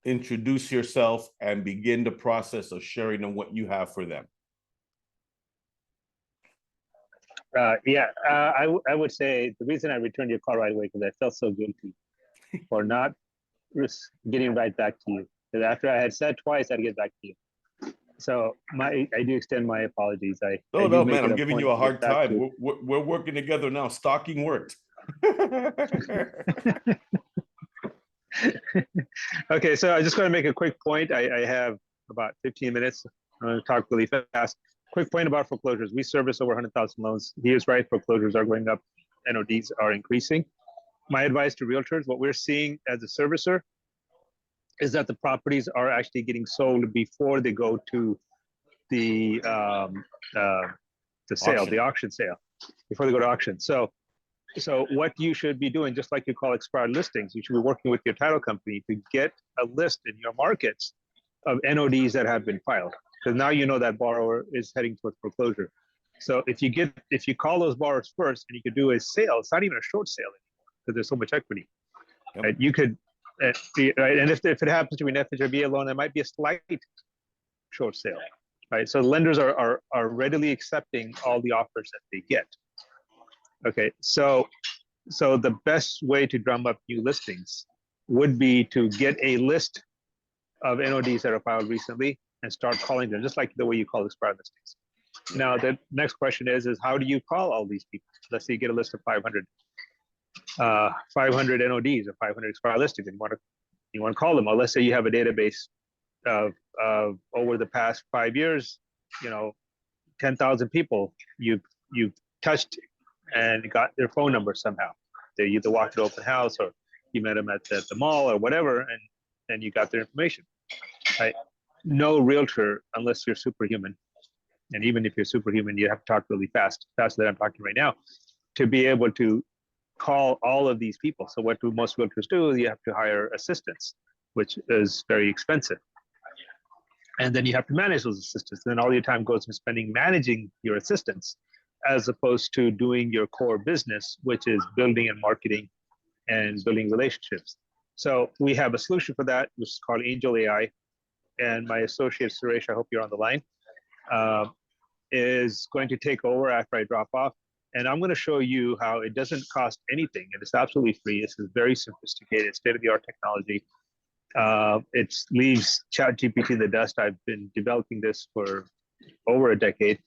introduce yourself and begin the process of sharing them what you have for them? I would say the reason I returned your call right away because I felt so guilty for not getting right back to you. Because after I had said twice, I'd get back to you. So I do extend my apologies. No, man, I'm giving you a hard time. We're working together now. Stalking worked. Okay, so I just want to make a quick point. I have about 15 minutes. I'm going to talk really fast. Quick point about foreclosures. We service over 100,000 loans. He is right, foreclosures are going up, NODs are increasing. My advice to realtors, what we're seeing as a servicer is that the properties are actually getting sold before they go to the sale, Auction. the auction sale, before they go to auction. So what you should be doing, just like you call expired listings, you should be working with your title company to get a list in your markets of NODs that have been filed. Because now you know that borrower is heading towards foreclosure. So if you call those borrowers first and you could do a sale, it's not even a short sale anymore because there's so much equity. Yep. Right? You could, right? And if it happens to be an FHRBA loan, there might be a slight short sale, right? So lenders are readily accepting all the offers that they get. Okay, so the best way to drum up new listings would be to get a list of NODs that are filed recently and start calling them, just like the way you call expired listings. Now, the next question is how do you call all these people? Let's say you get a list of 500 NODs or 500 expired listings, and you want to call them. Or let's say you have a database of over the past 5 years, 10,000 people you've touched and got their phone number somehow. They either walked to open house or you met them at the mall or whatever, and you got their information. Right? No realtor, unless you're superhuman, and even if you're superhuman, you have to talk really fast, faster than I'm talking right now, to be able to call all of these people. So what do most realtors do is you have to hire assistants, which is very expensive. And then you have to manage those assistants. And then all your time goes in spending managing your assistants, as opposed to doing your core business, which is building and marketing and building relationships. So we have a solution for that, which is called AngelAI. And my associate, Suresh, I hope you're on the line, is going to take over after I drop off. And I'm going to show you how it doesn't cost anything. And it's absolutely free. This is very sophisticated, state-of-the-art technology. It leaves ChatGPT in the dust. I've been developing this for over a decade.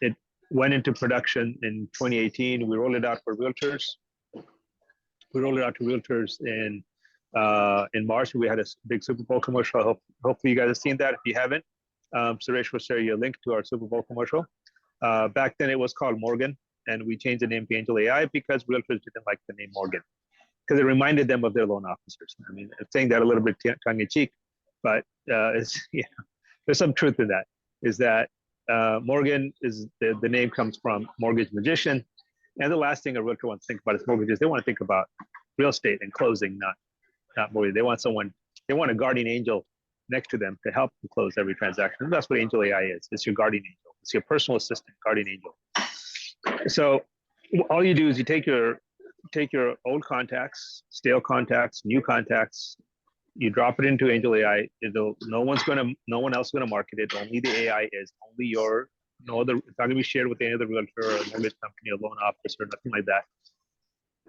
It went into production in 2018. We rolled it out for realtors. We rolled it out to realtors in March. We had a big Super Bowl commercial. Hopefully you guys have seen that. If you haven't, Suresh will share you a link to our Super Bowl commercial. Back then it was called Morgan, and we changed the name to AngelAI because realtors didn't like the name Morgan, because it reminded them of their loan officers. I mean, I'm saying that a little bit tongue-in-cheek, but there's some truth in that, is that Morgan is the name comes from mortgage magician. And the last thing a realtor wants to think about is mortgages. They want to think about real estate and closing, not mortgage. They want a guardian angel next to them to help them close every transaction. And that's what AngelAI is. It's your guardian angel. It's your personal assistant, guardian angel. So all you do is you take your old contacts, stale contacts, new contacts, you drop it into AngelAI. No one else is gonna market it. Only the AI is. Only your. No other. It's not gonna be shared with any other realtor or mortgage company or loan officer, nothing like that.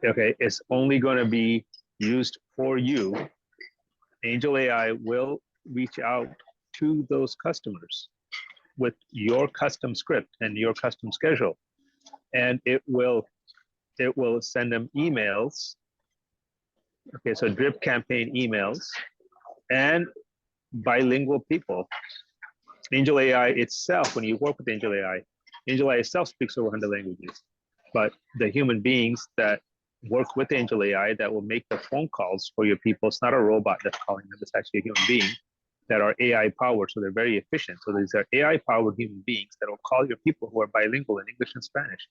Okay, it's only gonna be used for you. AngelAI will reach out to those customers with your custom script and your custom schedule, and it will send them emails. Okay, so drip campaign emails and bilingual people. AngelAI itself, when you work with AngelAI itself speaks over 100 languages, but the human beings that work with AngelAI that will make the phone calls for your people, it's not a robot that's calling them, it's actually a human being that are AI powered, so they're very efficient. So these are AI powered human beings that will call your people who are bilingual in English and Spanish.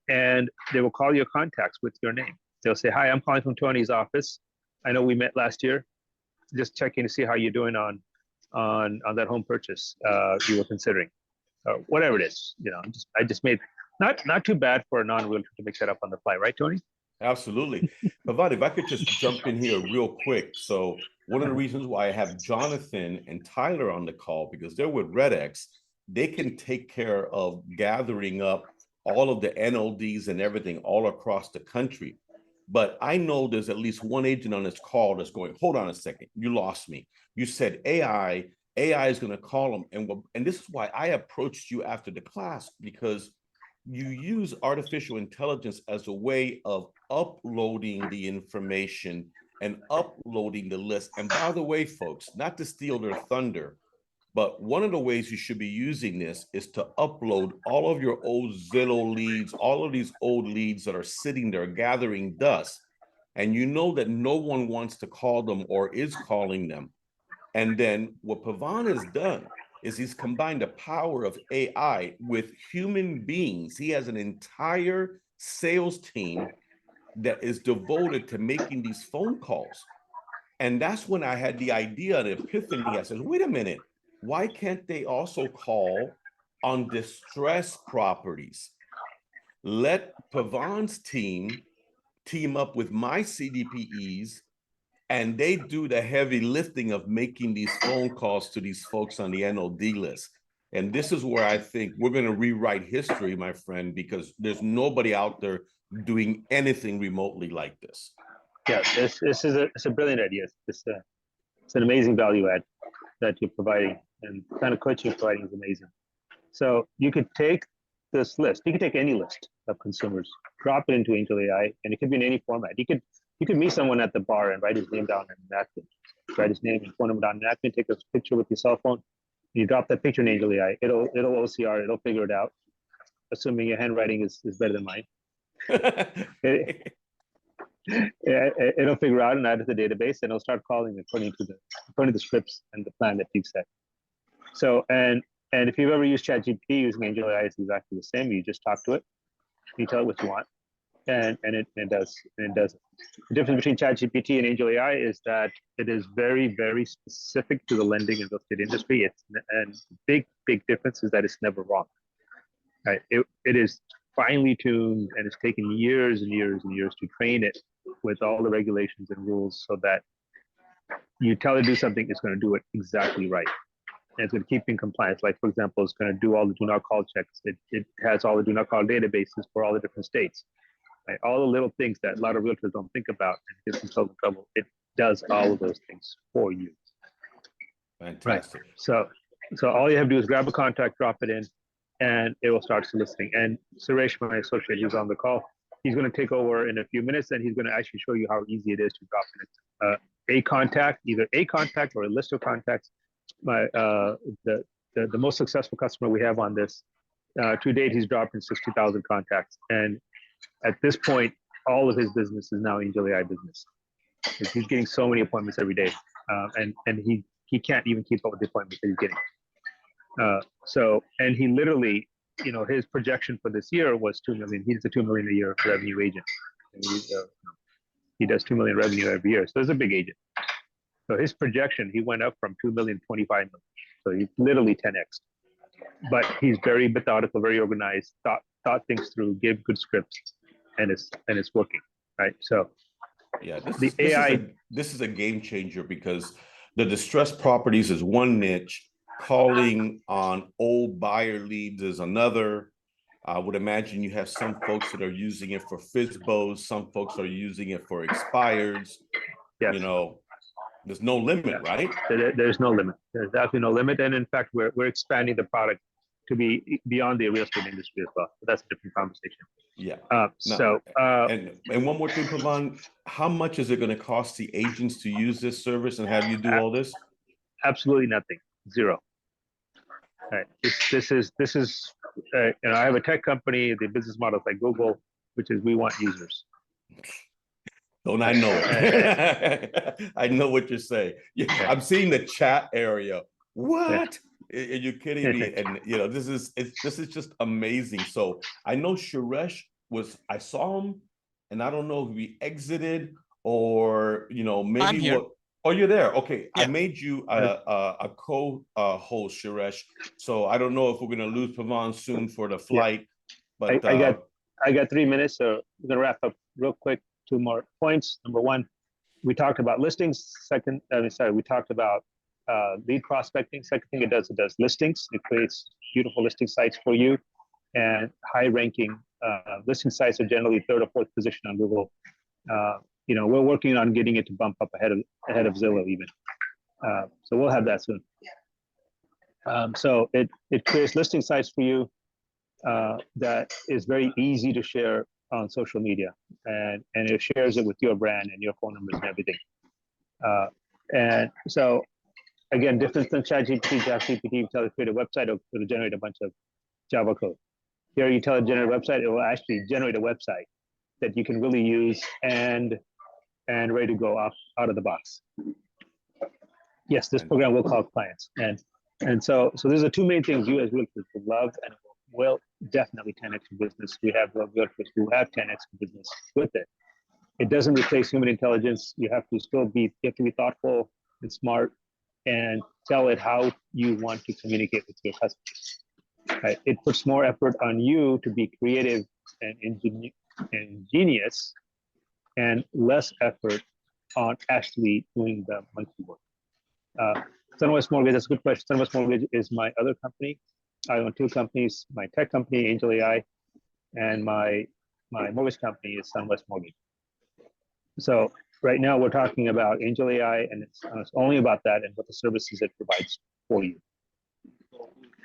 And they will call your contacts with your name. They'll say, hi, I'm calling from Tony's office. I know we met last year. Just checking to see how you're doing on that home purchase you were considering. Whatever it is, I just made, not too bad for a non-realtor to make that up on the fly, right, Tony? Absolutely. But if I could just jump in here real quick. So one of the reasons why I have Jonathan and Tyler on the call, because they're with REDX, they can take care of gathering up all of the NODs and everything all across the country. But I know there's at least one agent on this call that's going, hold on a second, you lost me. You said AI is going to call them. And this is why I approached you after the class, because you use artificial intelligence as a way of uploading the information and uploading the list. And by the way, folks, not to steal their thunder, but one of the ways you should be using this is to upload all of your old Zillow leads, all of these old leads that are sitting there gathering dust. And you know that no one wants to call them or is calling them. And then what Pavan has done is he's combined the power of AI with human beings. He has an entire sales team that is devoted to making these phone calls. And that's when I had the idea, the epiphany. I said, wait a minute, why can't they also call on distressed properties? Let Pavan's team up with my CDPEs, and they do the heavy lifting of making these phone calls to these folks on the NOD list. And this is where I think we're going to rewrite history, my friend, because there's nobody out there doing anything remotely like this. Yeah, this is it's a brilliant idea. It's an amazing value add that you're providing, and the kind of coaching you're providing is amazing. So you could take this list. You could take any list of consumers, drop it into Angel AI, and it could be in any format. You could meet someone at the bar and write his name down on a napkin, write his name and phone number down on a napkin, take a picture with your cell phone. You drop that picture in Angel AI. It'll OCR. It'll figure it out, assuming your handwriting is better than mine. It'll figure out and add to the database, and it'll start calling according to the scripts and the plan that you've set. So and if you've ever used ChatGPT using Angel AI, it's exactly the same. You just talk to it, you tell it what you want, and it does it. The difference between ChatGPT and Angel AI is that it is very, very specific to the lending and real estate industry. And big difference is that it's never wrong. Right? It is finely tuned, and it's taken years and years and years to train it with all the regulations and rules, so that you tell it to do something, it's going to do it exactly right. And it's going to keep in compliance. Like, for example, it's going to do all the do not call checks. It has all the do not call databases for all the different states. Right? All the little things that a lot of realtors don't think about and gets themselves in trouble. It does all of those things for you. Fantastic. Right. So all you have to do is grab a contact, drop it in, and it will start soliciting. And Suresh, my associate, who's on the call, he's going to take over in a few minutes, and he's going to actually show you how easy it is to drop in a contact, either a contact or a list of contacts. The most successful customer we have on this, to date, he's dropped in 60,000 contacts. And at this point, all of his business is now Angel AI business. He's getting so many appointments every day, and he can't even keep up with the appointments that he's getting. And he literally, his projection for this year was 2 million. He's a 2 million a year revenue agent. And he does 2 million revenue every year. So he's a big agent. So his projection, he went up from 2 million to 25 million. So he's literally 10x. But he's very methodical, very organized, thought things through, gave good scripts, and it's working, right? So yeah, this is a game changer, because the distressed properties is one niche, calling on old buyer leads is another. I would imagine you have some folks that are using it for FSBOs, some folks are using it for expireds. Yes. There's no limit, right? There's no limit. There's absolutely no limit. And in fact, we're expanding the product to be beyond the real estate industry as well. But that's a different conversation. Yeah. And one more thing, Pavan, how much is it going to cost the agents to use this service and have you do all this? Absolutely nothing. Zero. Right. This is I have a tech company. The business model is like Google, which is we want users. Don't I know it? I know what you're saying. Yeah, I'm seeing the chat area. What? Yeah. Are you kidding me? And this is just amazing. So I know Suresh I saw him, and I don't know if he exited or maybe I'm here. Oh, you're there. Okay, yeah. I made you a co-host, Suresh. So I don't know if we're gonna lose Pavan soon for the flight. Yeah. But I got 3 minutes, so we're gonna wrap up real quick. two more points. Number one, we talked about listings. Second, we talked about lead prospecting. Second thing it does listings. It creates beautiful listing sites for you, and high-ranking listing sites are generally third or fourth position on Google. We're working on getting it to bump up ahead of Zillow even. So we'll have that soon. So it creates listing sites for you that is very easy to share on social media, and it shares it with your brand and your phone numbers and everything. And so again, different than ChatGPT, you tell it to create a website, it'll generate a bunch of Java code. Here you tell it to generate a website, it will actually generate a website that you can really use and ready to go out of the box. Yes, this program will call clients. And so those are two main things you as realtors will love and will definitely 10x your business. We have realtors who have 10x business with it. It doesn't replace human intelligence. You have to be thoughtful and smart and tell it how you want to communicate with your customers. Right? It puts more effort on you to be creative and ingenious, and less effort on actually doing the monkey work. Sunwest Mortgage, that's a good question. Sunwest Mortgage is my other company. I own two companies, my tech company, AngelAI, and my mortgage company is Sunwest Mortgage. So right now we're talking about AngelAI, and it's only about that and what the services it provides for you.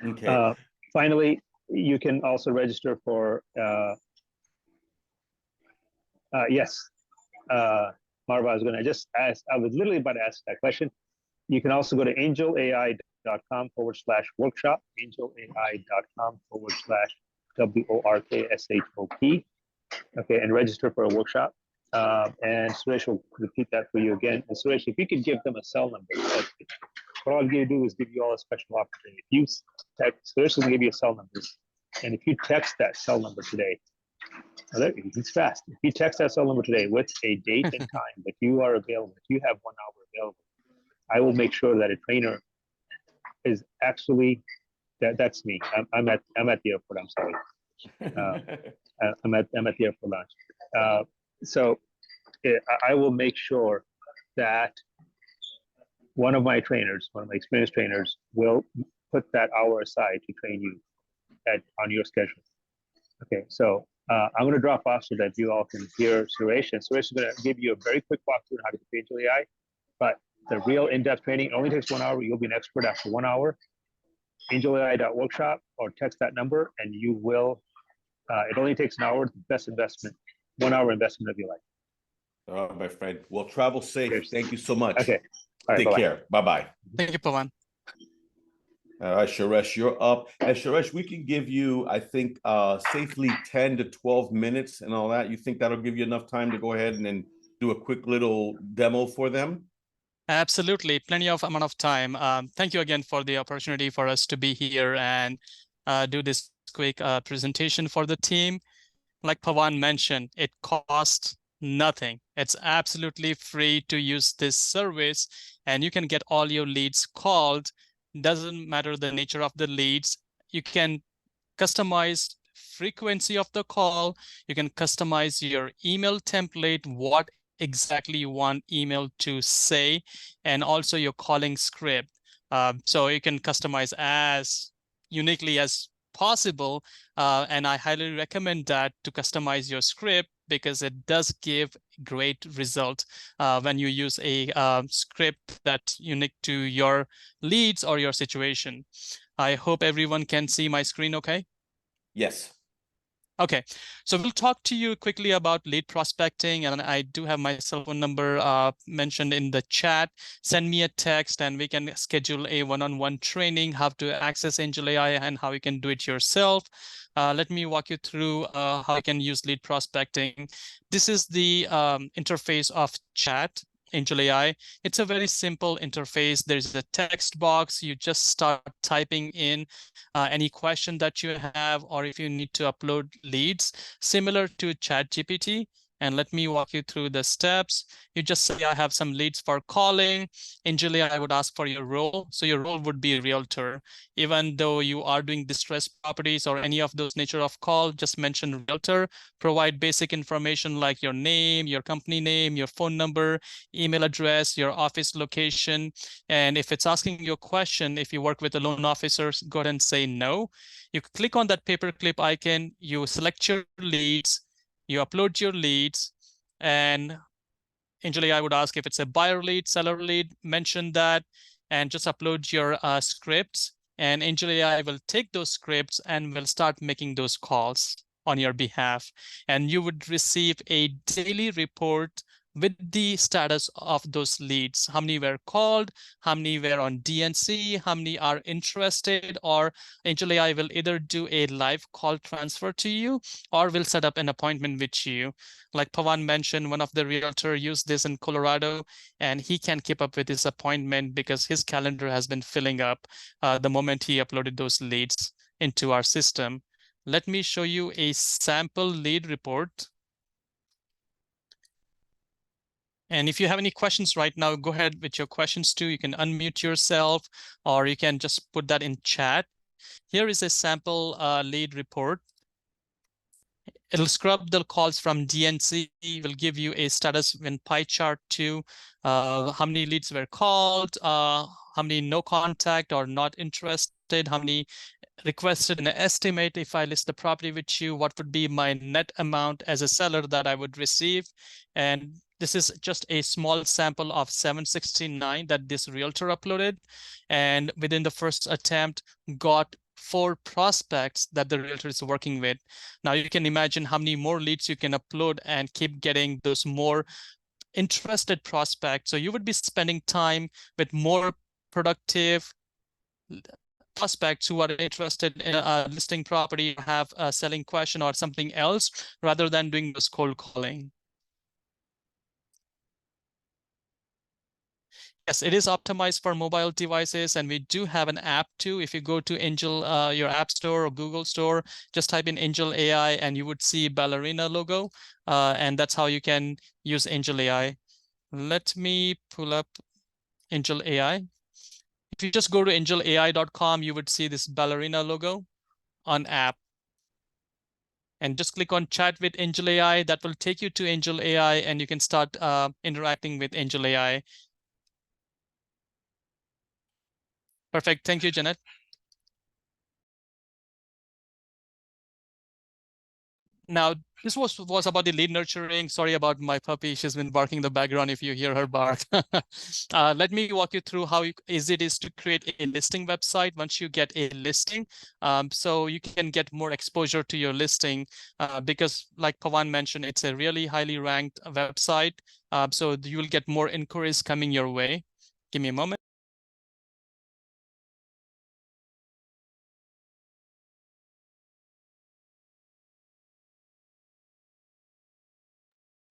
Okay. Finally, you can also register for, yes, Marva, I was literally about to ask that question. You can also go to angelai.com/workshop, angelai.com/WORKSHOP, okay, and register for a workshop. And Suresh will repeat that for you again. And Suresh, if you could give them a cell number, what I'll do is give you all a special opportunity. If you text, Suresh will give you a cell number, and if you text that cell number today, he's fast. If you text that cell number today with a date and time that you are available, if you have 1 hour available, I will make sure that a trainer is actually, that's me. I'm at the airport. I'm sorry. I'm at the airport lounge. So I will make sure that one of my experienced trainers, will put that hour aside to train you on your schedule. Okay, so I'm going to drop off so that you all can hear Suresh. And Suresh is going to give you a very quick walkthrough on how to create AngelAI, but the real in-depth training only takes 1 hour. You'll be an expert after 1 hour. AngelAI.workshop, or text that number, and you will. It only takes an hour. The best investment, 1 hour investment of your life. All right, my friend. Well, travel safe. Cheers. Thank you so much. Okay. All right, Take care. Bye-bye. Thank you, Pawan. All right, Suresh, you're up. And Suresh, we can give you, I think, safely 10 to 12 minutes and all that. You think that'll give you enough time to go ahead and then do a quick little demo for them? Absolutely, plenty of amount of time. Thank you again for the opportunity for us to be here and do this quick presentation for the team. Like Pawan mentioned, it costs nothing. It's absolutely free to use this service, and you can get all your leads called. Doesn't matter the nature of the leads. You can customize frequency of the call. You can customize your email template, what exactly you want email to say, and also your calling script. So you can customize as uniquely as possible. And I highly recommend that to customize your script, because it does give great result when you use a script that's unique to your leads or your situation. I hope everyone can see my screen okay? Yes. Okay, so we'll talk to you quickly about lead prospecting, and I do have my cell phone number mentioned in the chat. Send me a text and we can schedule a one-on-one training, how to access AngelAI and how you can do it yourself. Let me walk you through how you can use lead prospecting. This is the interface of chat. AngelAI. It's a very simple interface. There's a text box. You just start typing in any question that you have, or if you need to upload leads, similar to ChatGPT. And let me walk you through the steps. You just say, I have some leads for calling. AngelAI, I would ask for your role. So your role would be realtor. Even though you are doing distressed properties or any of those nature of call, just mention realtor. Provide basic information like your name, your company name, your phone number, email address, your office location. And if it's asking you a question, if you work with a loan officer, go ahead and say no. You click on that paperclip icon, you select your leads, you upload your leads, and AngelAI would ask if it's a buyer lead, seller lead, mention that, and just upload your scripts. And AngelAI will take those scripts and will start making those calls on your behalf. And you would receive a daily report with the status of those leads. How many were called, how many were on DNC, how many are interested, or AngelAI will either do a live call transfer to you or will set up an appointment with you. Like Pawan mentioned, one of the realtor used this in Colorado, and he can't keep up with his appointment because his calendar has been filling up the moment he uploaded those leads into our system. Let me show you a sample lead report. And if you have any questions right now, go ahead with your questions too. You can unmute yourself or you can just put that in chat. Here is a sample lead report. It'll scrub the calls from DNC, will give you a status in pie chart too, how many leads were called, how many no contact or not interested, how many requested an estimate. If I list the property with you, what would be my net amount as a seller that I would receive? And this is just a small sample of 769 that this realtor uploaded. And within the first attempt, got 4 prospects that the realtor is working with. Now you can imagine how many more leads you can upload and keep getting those more interested prospects. So you would be spending time with more productive prospects who are interested in listing property, have a selling question or something else, rather than doing this cold calling. Yes, it is optimized for mobile devices, and we do have an app too. If you go to your App Store or Google Store, just type in AngelAI and you would see Ballerina logo, and that's how you can use AngelAI. Let me pull up AngelAI. If you just go to angelai.com, you would see this Ballerina logo on app. And just click on chat with AngelAI. That will take you to AngelAI and you can start interacting with AngelAI. Perfect. Thank you, Janet. Now, this was about the lead nurturing. Sorry about my puppy. She's been barking in the background if you hear her bark. Let me walk you through how easy it is to create a listing website once you get a listing. So you can get more exposure to your listing because like Pawan mentioned, it's a really highly ranked website. So you will get more inquiries coming your way. Give me a moment.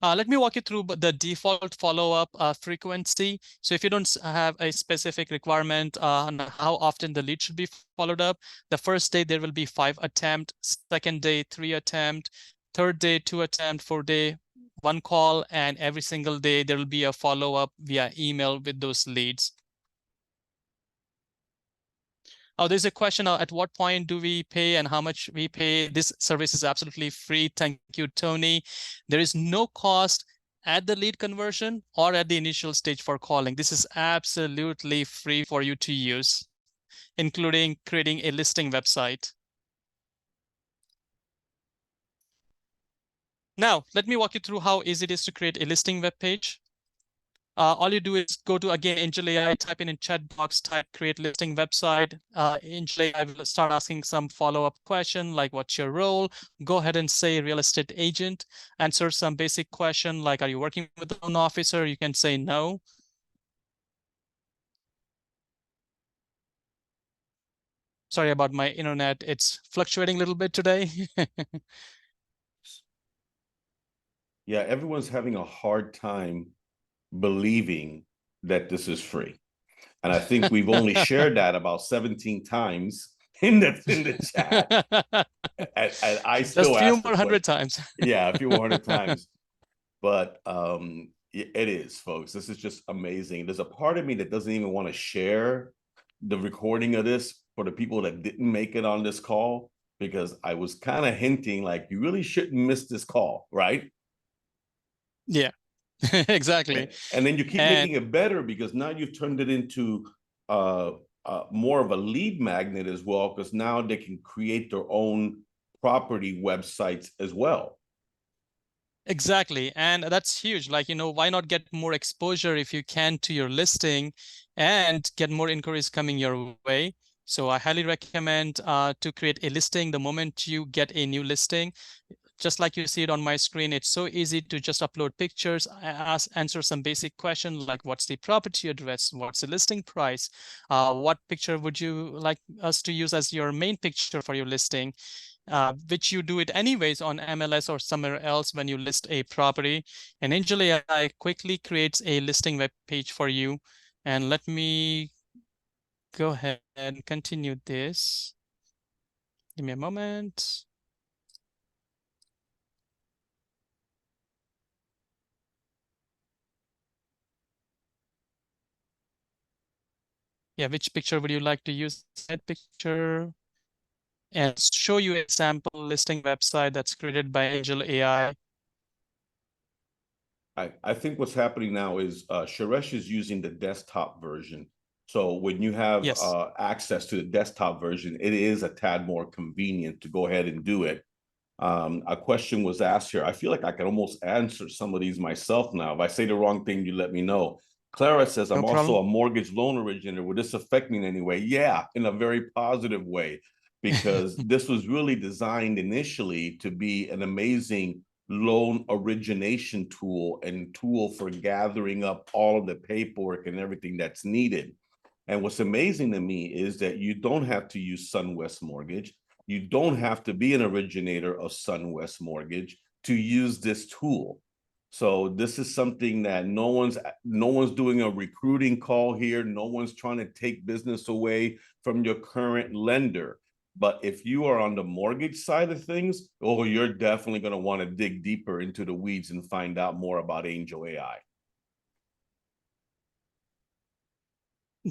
Let me walk you through the default follow-up frequency. So if you don't have a specific requirement on how often the lead should be followed up, the first day there will be 5 attempts, second day 3 attempts, third day 2 attempts, fourth day 1 call, and every single day there will be a follow-up via email with those leads. Oh, there's a question, at what point do we pay and how much we pay? This service is absolutely free. Thank you, Tony. There is no cost at the lead conversion or at the initial stage for calling. This is absolutely free for you to use, including creating a listing website. Now, let me walk you through how easy it is to create a listing web page. All you do is go to, again, AngelAI, type in chat box, type create listing website. AngelAI will start asking some follow-up question like what's your role? Go ahead and say real estate agent. Answer some basic question like, are you working with a loan officer? You can say no. Sorry about my internet. It's fluctuating a little bit today. Yeah, everyone's having a hard time believing that this is free. And I think we've only shared that about 17 times in the chat. And I still Just a few ask the more hundred question. times. Yeah, a few more hundred times. but it is, folks. This is just amazing. There's a part of me that doesn't even want to share the recording of this for the people that didn't make it on this call, because I was kind of hinting like you really shouldn't miss this call, right? Yeah, exactly. And then you keep And making it better because now you've turned it into more of a lead magnet as well, because now they can create their own property websites as well. exactly. And that's huge. Like, why not get more exposure if you can to your listing and get more inquiries coming your way? So I highly recommend to create a listing the moment you get a new listing. Just like you see it on my screen, it's so easy to just upload pictures, answer some basic questions like what's the property address, what's the listing price, what picture would you like us to use as your main picture for your listing, which you do it anyways on MLS or somewhere else when you list a property. And Angel AI quickly creates a listing web page for you. And let me go ahead and continue this. Give me a moment. Yeah, which picture would you like to use? That picture, and show you a sample listing website that's created by Angel AI. I think what's happening now is Sharesh is using the desktop version. So when you have Yes, access to the desktop version, it is a tad more convenient to go ahead and do it. A question was asked here. I feel like I can almost answer some of these myself now. If I say the wrong thing, you let me know. Clara says, no I'm also problem. a mortgage loan originator. Would this affect me in any way? Yeah, in a very positive way, because this was really designed initially to be an amazing loan origination tool and tool for gathering up all of the paperwork and everything that's needed. And what's amazing to me is that you don't have to use SunWest Mortgage. You don't have to be an originator of SunWest Mortgage to use this tool. So this is something that no one's doing a recruiting call here. No one's trying to take business away from your current lender. But if you are on the mortgage side of things, oh, you're definitely going to want to dig deeper into the weeds and find out more about Angel AI.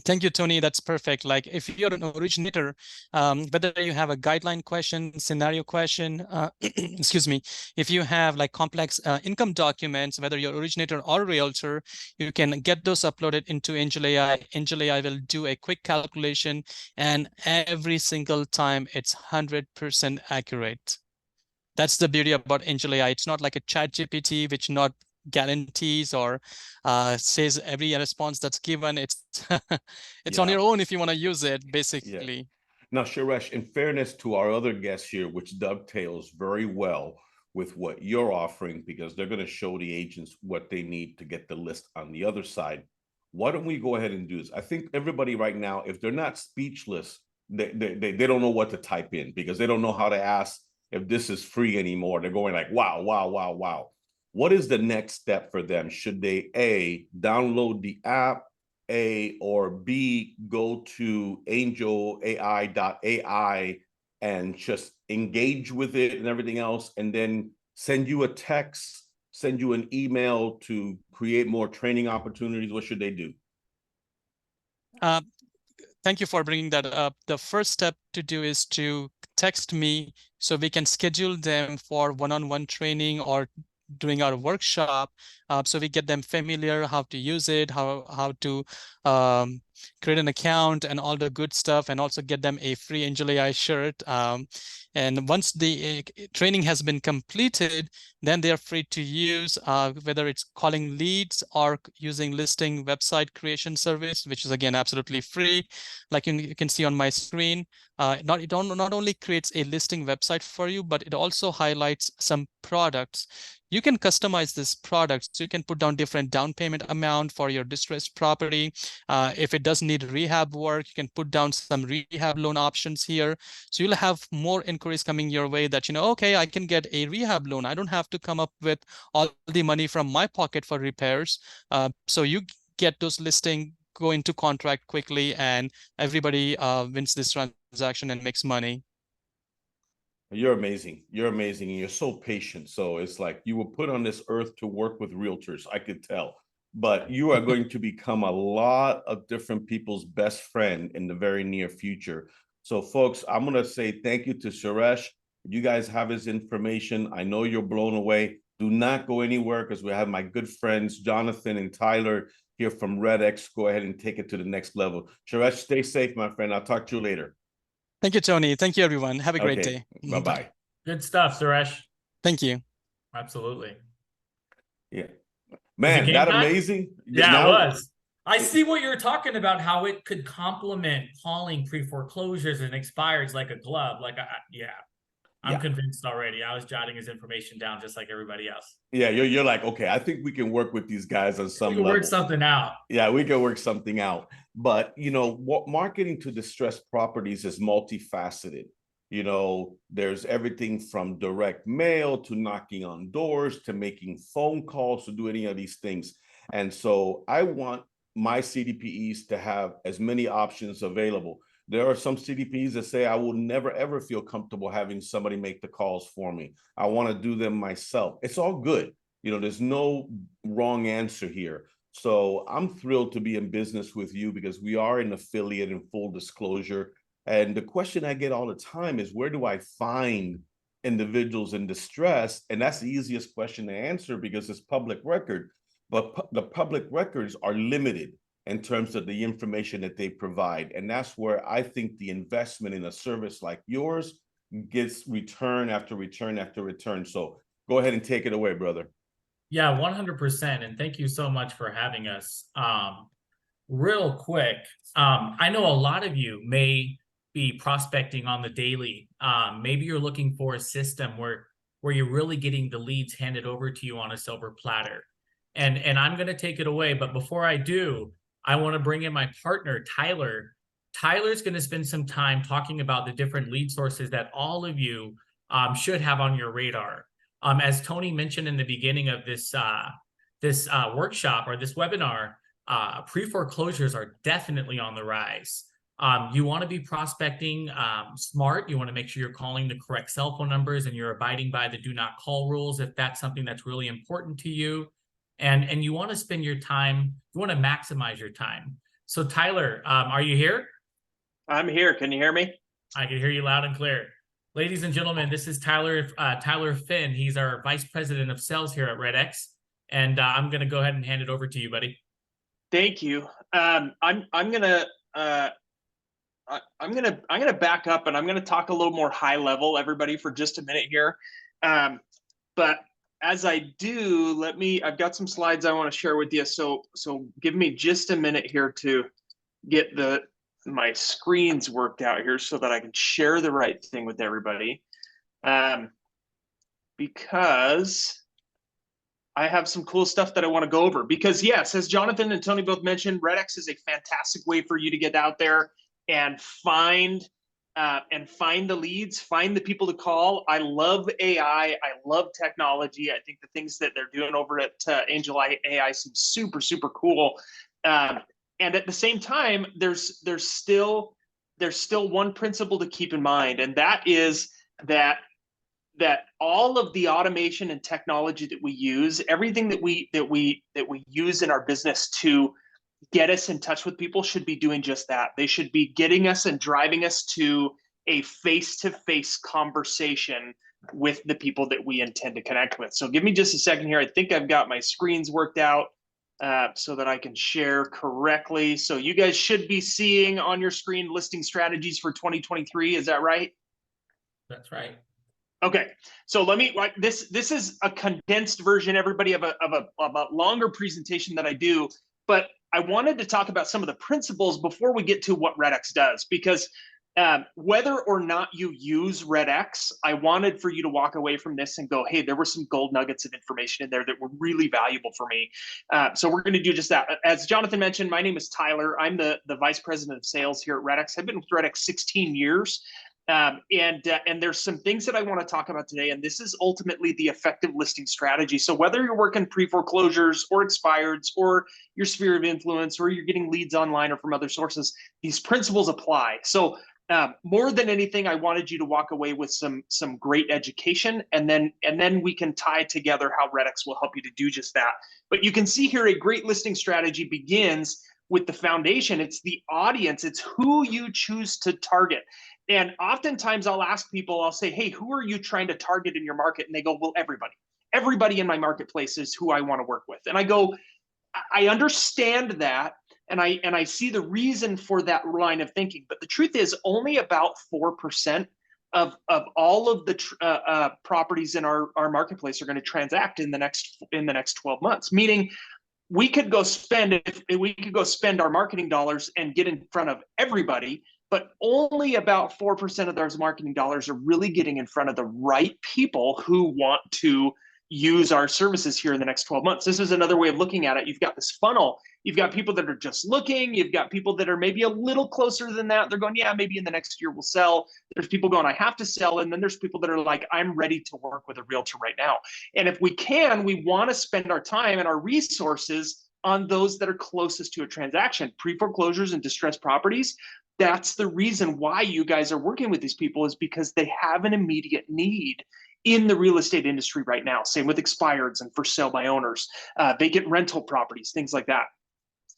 Thank you, Tony. That's perfect. Like if you're an originator, whether you have a guideline question, scenario question, excuse me, if you have like complex income documents, whether you're originator or realtor, you can get those uploaded into Angel AI. Angel AI will do a quick calculation, and every single time it's 100% accurate. That's the beauty about Angel AI. It's not like a chat GPT, which not guarantees or says every response that's given. It's it's on Yeah. your own if you want to use it, Yeah. basically. Now, Sharesh, in fairness to our other guests here, which dovetails very well with what you're offering, because they're going to show the agents what they need to get the list on the other side. Why don't we go ahead and do this? I think everybody right now, if they're not speechless, they don't know what to type in because they don't know how to ask if this is free anymore. They're going like, wow, wow, wow, wow. What is the next step for them? Should they A, download the app, A, or B, go to AngelAI.ai and just engage with it and everything else, and then send you a text, send you an email to create more training opportunities? What should they do? Uh, Thank you for bringing that up. The first step to do is to text me so we can schedule them for one-on-one training or during our workshop, so we get them familiar how to use it, how to create an account and all the good stuff, and also get them a free Angel AI shirt. And once the training has been completed, then they are free to use whether it's calling leads or using listing website creation service, which is again absolutely free. Like you can see on my screen, not only creates a listing website for you, but it also highlights some products. You can customize this product, so you can put down different down payment amount for your distressed property. If it does need rehab work, you can put down some rehab loan options here. So you'll have more inquiries coming your way that, okay, I can get a rehab loan. I don't have to come up with all the money from my pocket for repairs. So you get those listing, go into contract quickly, and everybody wins this transaction and makes money. You're amazing. You're amazing. And you're so patient. So it's like you were put on this earth to work with realtors. I could tell. But you are going to become a lot of different people's best friend in the very near future. So, folks, I'm going to say thank you to Suresh. You guys have his information. I know you're blown away. Do not go anywhere because we have my good friends, Jonathan and Tyler, here from REDX. Go ahead and take it to the next level. Suresh, stay safe, my friend. I'll talk to you later. Thank you, Tony. Thank you, everyone. Have a great Okay. day. Bye-bye. Good stuff, Suresh. Thank you. Absolutely. Yeah. Is it Man, game that time? amazing? Yeah, Now, it was. I see what you're talking about, how it could complement calling pre-foreclosures and expires like a glove. Like, yeah, I'm convinced already. I was jotting his information down just like everybody else. Yeah, you're like, okay, I think we can work with these guys on some We can level. work something out. Yeah, we can work something out. But, you know, what marketing to distressed properties is multifaceted. You know, there's everything from direct mail to knocking on doors to making phone calls to do any of these things. And so I want my CDPEs to have as many options available. There are some CDPs that say I will never ever feel comfortable having somebody make the calls for me. I want to do them myself. It's all good. You know, there's no wrong answer here. So I'm thrilled to be in business with you because we are an affiliate in full disclosure. And the question I get all the time is, where do I find individuals in distress? And that's the easiest question to answer because it's public record. But the public records are limited in terms of the information that they provide. And that's where I think the investment in a service like yours gets return after return after return. So go ahead and take it away, brother. Yeah, 100%. And thank you so much for having us. Real quick, I know a lot of you may be prospecting on the daily. Maybe you're looking for a system where you're really getting the leads handed over to you on a silver platter. And I'm going to take it away. But before I do, I want to bring in my partner, Tyler. Tyler's going to spend some time talking about the different lead sources that all of you should have on your radar. As Tony mentioned in the beginning of this workshop or this webinar, pre-foreclosures are definitely on the rise. You want to be prospecting smart. You want to make sure you're calling the correct cell phone numbers and you're abiding by the do not call rules if that's something that's really important to you. And you want to spend your time, you want to maximize your time. So Tyler, are you here? I'm here. Can you hear me? I can hear you loud and clear. Ladies and gentlemen, this is Tyler Finn. He's our Vice President of Sales here at REDX. And I'm going to go ahead and hand it over to you, buddy. Thank you. I'm gonna back up and I'm gonna talk a little more high level, everybody, for just a minute here. But as I do, I've got some slides I want to share with you. So give me just a minute here to get my screens worked out here so that I can share the right thing with everybody. Because I have some cool stuff that I want to go over. Because yes, as Jonathan and Tony both mentioned, REDX is a fantastic way for you to get out there and find the leads, find the people to call. I love AI. I love technology. I think the things that they're doing over at AngelAI seem super, super cool. And at the same time, there's still one principle to keep in mind, and that is that all of the automation and technology that we use, everything that we use in our business to get us in touch with people should be doing just that. They should be getting us and driving us to a face-to-face conversation with the people that we intend to connect with. So give me just a second here. I think I've got my screens worked out so that I can share correctly. So you guys should be seeing on your screen listing strategies for 2023. Is that right? That's right. Okay, so this is a condensed version, everybody, of a longer presentation that I do, but I wanted to talk about some of the principles before we get to what REDX does, because whether or not you use REDX, I wanted for you to walk away from this and go, hey, there were some gold nuggets of information in there that were really valuable for me. So we're going to do just that. As Jonathan mentioned, my name is Tyler. I'm the Vice President of Sales here at REDX. I've been with REDX 16 years. And there's some things that I want to talk about today, and this is ultimately the effective listing strategy. So whether you're working pre-foreclosures or expireds or your sphere of influence, or you're getting leads online or from other sources, these principles apply. So More than anything, I wanted you to walk away with some great education, and then we can tie together how REDX will help you to do just that. But you can see here a great listing strategy begins with the foundation. It's the audience. It's who you choose to target. And oftentimes I'll ask people, I'll say, hey, who are you trying to target in your market? And they go, well, everybody. Everybody in my marketplace is who I want to work with. And I go, I understand that. And I see the reason for that line of thinking, but the truth is only about 4% of all of the properties in our marketplace are going to transact in the next 12 months. Meaning, we could go spend our marketing dollars and get in front of everybody, but only about 4% of those marketing dollars are really getting in front of the right people who want to use our services here in the next 12 months. This is another way of looking at it. You've got this funnel. You've got people that are just looking. You've got people that are maybe a little closer than that. They're going, yeah, maybe in the next year we'll sell. There's people going, I have to sell. And then there's people that are like, I'm ready to work with a realtor right now. And if we can, we want to spend our time and our resources on those that are closest to a transaction. Pre-foreclosures and distressed properties. That's the reason why you guys are working with these people, is because they have an immediate need in the real estate industry right now. Same with expireds and for sale by owners, vacant rental properties, things like that.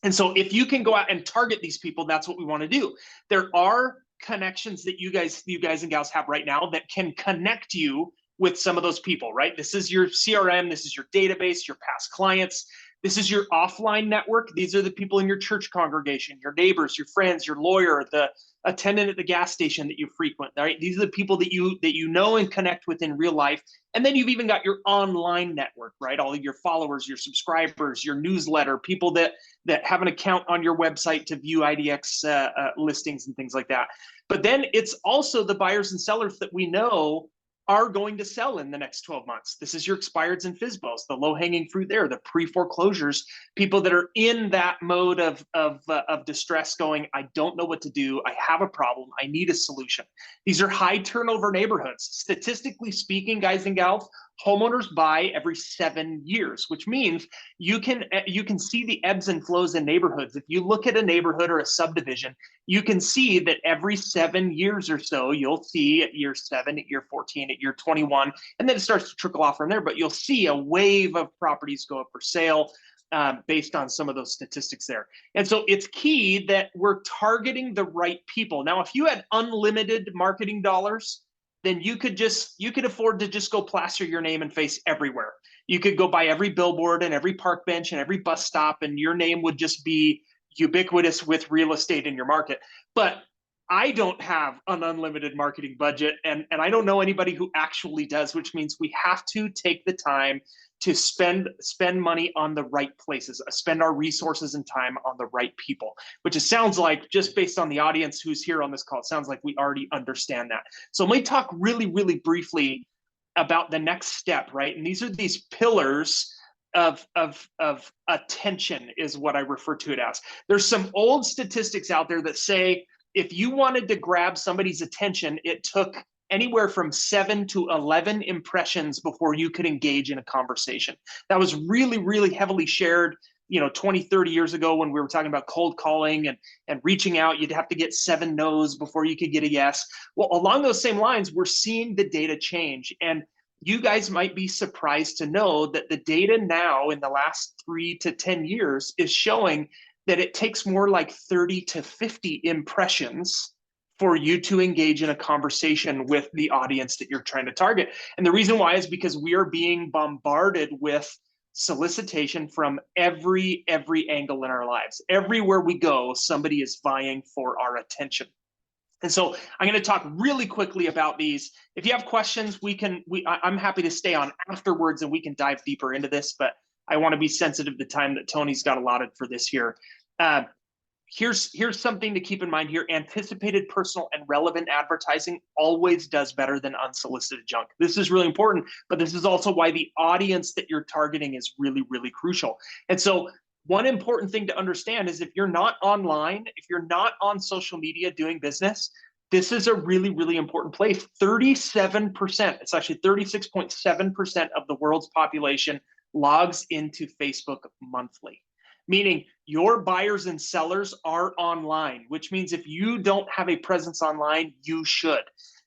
And so if you can go out and target these people, that's what we want to do. There are connections that you guys and gals have right now that can connect you with some of those people, right? This is your CRM, this is your database, your past clients. This is your offline network. These are the people in your church congregation, your neighbors, your friends, your lawyer, the attendant at the gas station that you frequent, right? These are the people that you know and connect with in real life. And then you've even got your online network, right? All of your followers, your subscribers, your newsletter, people that have an account on your website to view IDX listings and things like that. But then it's also the buyers and sellers that we know are going to sell in the next 12 months. This is your expireds and FSBOs, the low-hanging fruit there, the pre-foreclosures, people that are in that mode of distress going, I don't know what to do. I have a problem. I need a solution. These are high turnover neighborhoods. Statistically speaking, guys and gals, homeowners buy every 7 years, which means you can see the ebbs and flows in neighborhoods. If you look at a neighborhood or a subdivision, you can see that every 7 years or so, you'll see at year 7, at year 14, at year 21, and then it starts to trickle off from there, but you'll see a wave of properties go up for sale based on some of those statistics there. And so it's key that we're targeting the right people. Now, if you had unlimited marketing dollars, then you could afford to just go plaster your name and face everywhere. You could go buy every billboard and every park bench and every bus stop, and your name would just be ubiquitous with real estate in your market. But I don't have an unlimited marketing budget, and I don't know anybody who actually does, which means we have to take the time to spend money on the right places, spend our resources and time on the right people, which it sounds like, just based on the audience who's here on this call, it sounds like we already understand that. So let me talk really, really briefly about the next step, right? And these are these pillars of attention is what I refer to it as. There's some old statistics out there that say if you wanted to grab somebody's attention, it took anywhere from 7 to 11 impressions before you could engage in a conversation. That was really, really heavily shared, 20, 30 years ago when we were talking about cold calling and reaching out. You'd have to get 7 no's before you could get a yes. Well, along those same lines, we're seeing the data change. And you guys might be surprised to know that the data now in the last 3 to 10 years is showing that it takes more like 30 to 50 impressions for you to engage in a conversation with the audience that you're trying to target. And the reason why is because we are being bombarded with solicitation from every angle in our lives. Everywhere we go, somebody is vying for our attention. And so I'm going to talk really quickly about these. If you have questions, I'm happy to stay on afterwards and we can dive deeper into this, but I want to be sensitive to the time that Tony's got allotted for this here. Here's something to keep in mind here. Anticipated, personal, and relevant advertising always does better than unsolicited junk. This is really important, but this is also why the audience that you're targeting is really, really crucial. And so one important thing to understand is if you're not online, if you're not on social media doing business, this is a really, really important place. 37%, it's actually 36.7% of the world's population logs into Facebook monthly. meaning your buyers and sellers are online, which means if you don't have a presence online, you should.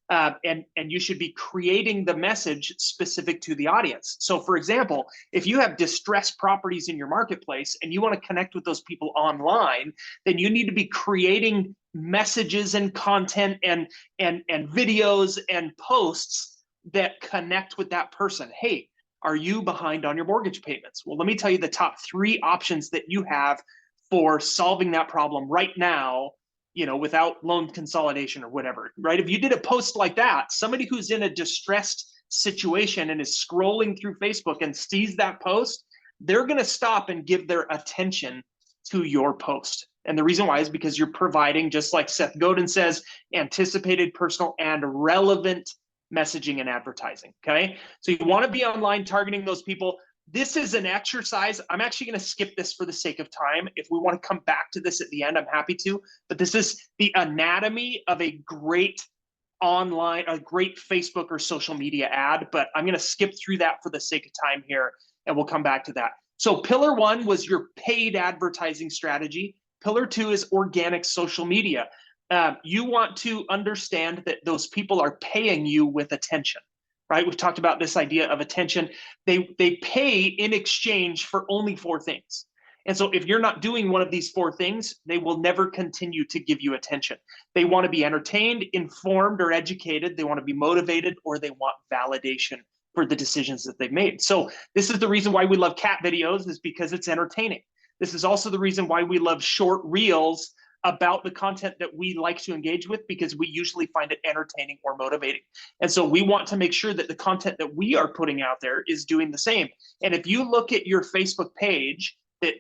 And you should be creating the message specific to the audience. So for example, if you have distressed properties in your marketplace and you want to connect with those people online, then you need to be creating messages and content and videos and posts that connect with that person. Hey, are you behind on your mortgage payments? Well, let me tell you the top 3 options that you have for solving that problem right now, you know, without loan consolidation or whatever, right? If you did a post like that, somebody who's in a distressed situation and is scrolling through Facebook and sees that post, they're going to stop and give their attention to your post. And the reason why is because you're providing, just like Seth Godin says, anticipated, personal, and relevant messaging and advertising, okay? So you want to be online targeting those people. This is an exercise. I'm actually going to skip this for the sake of time. If we want to come back to this at the end, I'm happy to. But this is the anatomy of a great online, a great Facebook or social media ad. But I'm going to skip through that for the sake of time here, and we'll come back to that. So pillar 1 was your paid advertising strategy. Pillar 2 is organic social media. You want to understand that those people are paying you with attention. Right? We've talked about this idea of attention. They pay in exchange for only 4 things. And so if you're not doing one of these 4 things, they will never continue to give you attention. They want to be entertained, informed, or educated. They want to be motivated, or they want validation for the decisions that they've made. So this is the reason why we love cat videos, is because it's entertaining. This is also the reason why we love short reels about the content that we like to engage with, because we usually find it entertaining or motivating. And so we want to make sure that the content that we are putting out there is doing the same. And if you look at your Facebook page,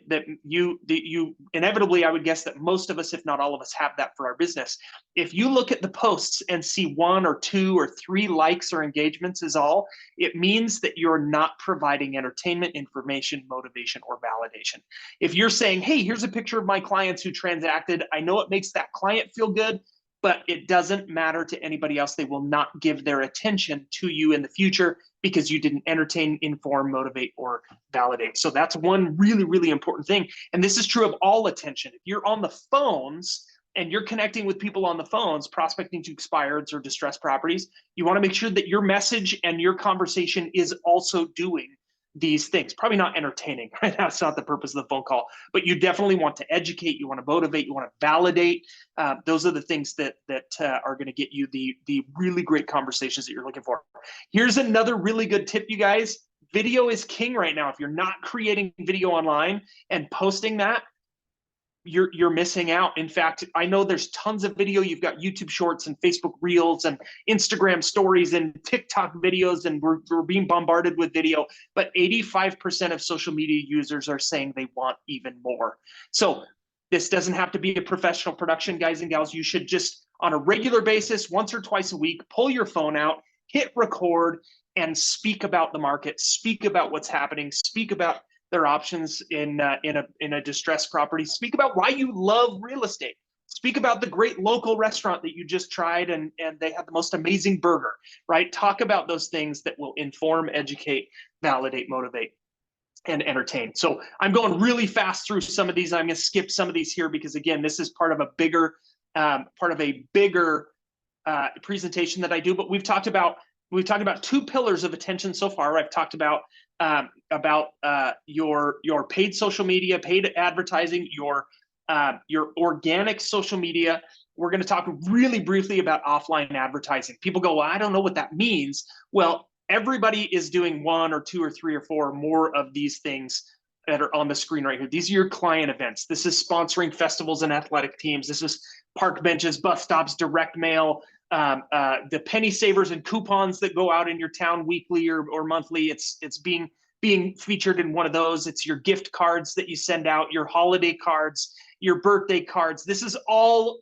that you inevitably, I would guess that most of us, if not all of us, have that for our business. If you look at the posts and see 1 or 2 or 3 likes or engagements is all, it means that you're not providing entertainment, information, motivation, or validation. If you're saying, hey, here's a picture of my clients who transacted, I know it makes that client feel good, but it doesn't matter to anybody else. They will not give their attention to you in the future because you didn't entertain, inform, motivate, or validate. So that's one really, really important thing. And this is true of all attention. If you're on the phones and you're connecting with people on the phones, prospecting to expireds or distressed properties, you want to make sure that your message and your conversation is also doing these things. Probably not entertaining, right? That's not the purpose of the phone call, but you definitely want to educate, you want to motivate, you want to validate. Those are the things that are going to get you the really great conversations that you're looking for. Here's another really good tip, you guys. Video is king right now. If you're not creating video online and posting that, you're missing out. In fact, I know there's tons of video. You've got YouTube Shorts and Facebook Reels and Instagram Stories and TikTok videos, and we're being bombarded with video. But 85% of social media users are saying they want even more. So this doesn't have to be a professional production, guys and gals. You should just, on a regular basis, once or twice a week, pull your phone out, hit record, and speak about the market, speak about what's happening, speak about their options in a distressed property. Speak about why you love real estate. Speak about the great local restaurant that you just tried and they have the most amazing burger, right? Talk about those things that will inform, educate, validate, motivate, and entertain. So I'm going really fast through some of these. I'm going to skip some of these here because, again, this is part of a bigger presentation that I do. But we've talked about 2 pillars of attention so far. I've talked about your paid social media, paid advertising, your organic social media. We're going to talk really briefly about offline advertising. People go, well, I don't know what that means. Well, everybody is doing 1 or 2 or 3 or 4 or more of these things that are on the screen right here. These are your client events. This is sponsoring festivals and athletic teams. This is park benches, bus stops, direct mail, the penny savers and coupons that go out in your town weekly or monthly. It's being featured in one of those. It's your gift cards that you send out, your holiday cards, your birthday cards. This is all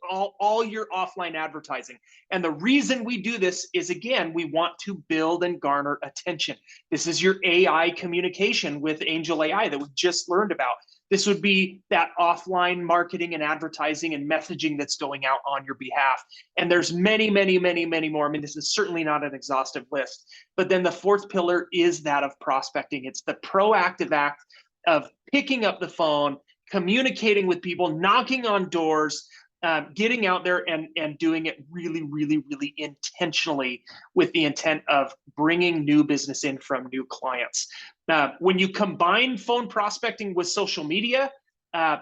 your offline advertising. And the reason we do this is, again, we want to build and garner attention. This is your AI communication with Angel AI that we just learned about. This would be that offline marketing and advertising and messaging that's going out on your behalf. And there's many, many, many, many more. I mean, this is certainly not an exhaustive list. But then the 4th pillar is that of prospecting. It's the proactive act of picking up the phone communicating with people, knocking on doors, getting out there and doing it really, really, really intentionally with the intent of bringing new business in from new clients. When you combine phone prospecting with social media,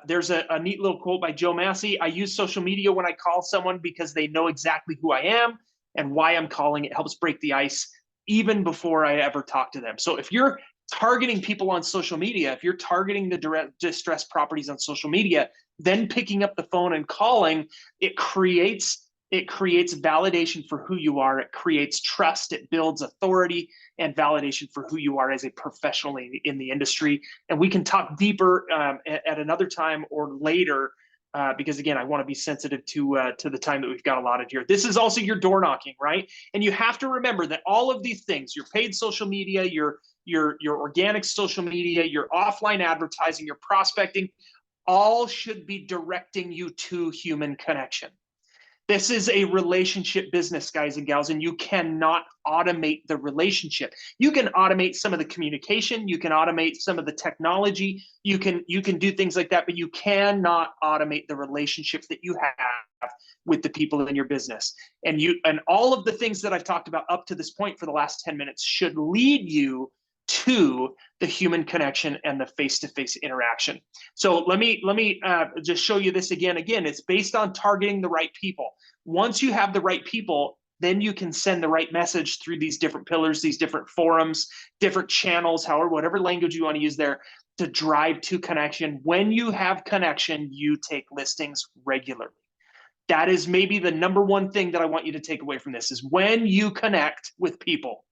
there's a neat little quote by Joe Massey. I use social media when I call someone because they know exactly who I am and why I'm calling. It helps break the ice even before I ever talk to them. So if you're targeting people on social media, if you're targeting the direct distressed properties on social media, then picking up the phone and calling, it creates validation for who you are. It creates trust. It builds authority and validation for who you are as a professional in the industry. And we can talk deeper at another time or later, because again, I want to be sensitive to the time that we've got allotted here. This is also your door knocking, right? And you have to remember that all of these things, your paid social media, your organic social media, your offline advertising, your prospecting, all should be directing you to human connection. This is a relationship business, guys and gals, and you cannot automate the relationship. You can automate some of the communication, you can automate some of the technology, you can do things like that, but you cannot automate the relationships that you have with the people in your business. And all of the things that I've talked about up to this point for the last 10 minutes should lead you to the human connection and the face-to-face interaction. So let me just show you this again. Again, it's based on targeting the right people. Once you have the right people, then you can send the right message through these different pillars, these different forums, different channels, however, whatever language you want to use there to drive to connection. When you have connection, you take listings regularly. That is maybe the number one thing that I want you to take away from this is when you connect with people.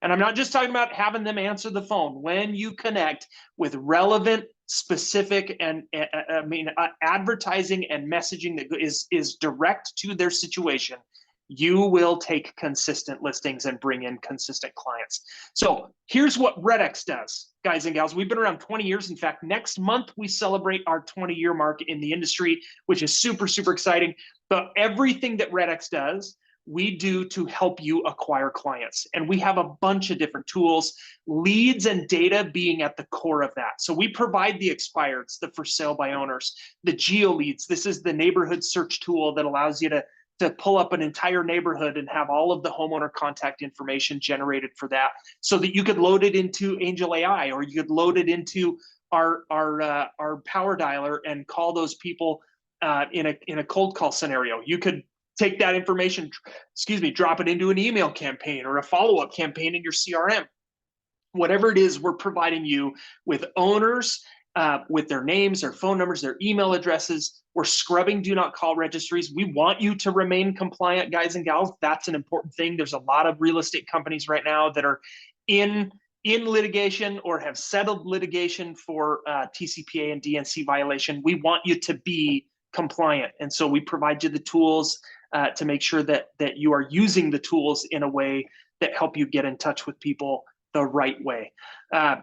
And I'm not just talking about having them answer the phone. When you connect with relevant, specific, and advertising and messaging that is direct to their situation, you will take consistent listings and bring in consistent clients. So here's what REDX does, guys and gals. We've been around 20 years. In fact, next month we celebrate our 20-year mark in the industry, which is super, super exciting. But everything that REDX does, we do to help you acquire clients. And we have a bunch of different tools, leads and data being at the core of that. So we provide the expireds, the for sale by owners, the geo leads. This is the neighborhood search tool that allows you to pull up an entire neighborhood and have all of the homeowner contact information generated for that so that you could load it into AngelAI, or you could load it into our power dialer and call those people in a cold call scenario. You could take that information, drop it into an email campaign or a follow-up campaign in your CRM. Whatever it is, we're providing you with owners, with their names, their phone numbers, their email addresses. We're scrubbing do not call registries. We want you to remain compliant, guys and gals. That's an important thing. There's a lot of real estate companies right now that are in litigation or have settled litigation for TCPA and DNC violation. We want you to be compliant. And so we provide you the tools to make sure that you are using the tools in a way that help you get in touch with people the right way.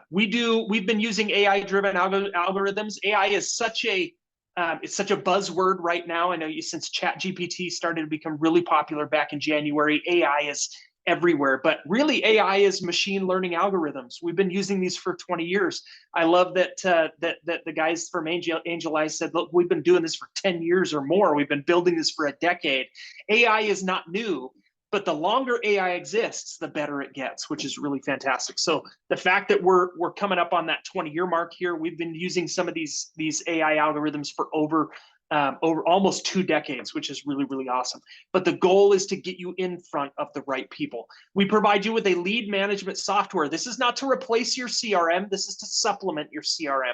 We've been using AI-driven algorithms. AI is such a buzzword right now. I know since ChatGPT started to become really popular back in January, AI is everywhere, but really AI is machine learning algorithms. We've been using these for 20 years. I love that the guys from AngelAI said, look, we've been doing this for 10 years or more. We've been building this for a decade. AI is not new, but the longer AI exists, the better it gets, which is really fantastic. So the fact that we're coming up on that 20-year mark here, we've been using some of these AI algorithms for over almost 2 decades, which is really, really awesome. But the goal is to get you in front of the right people. We provide you with a lead management software. This is not to replace your CRM. This is to supplement your CRM.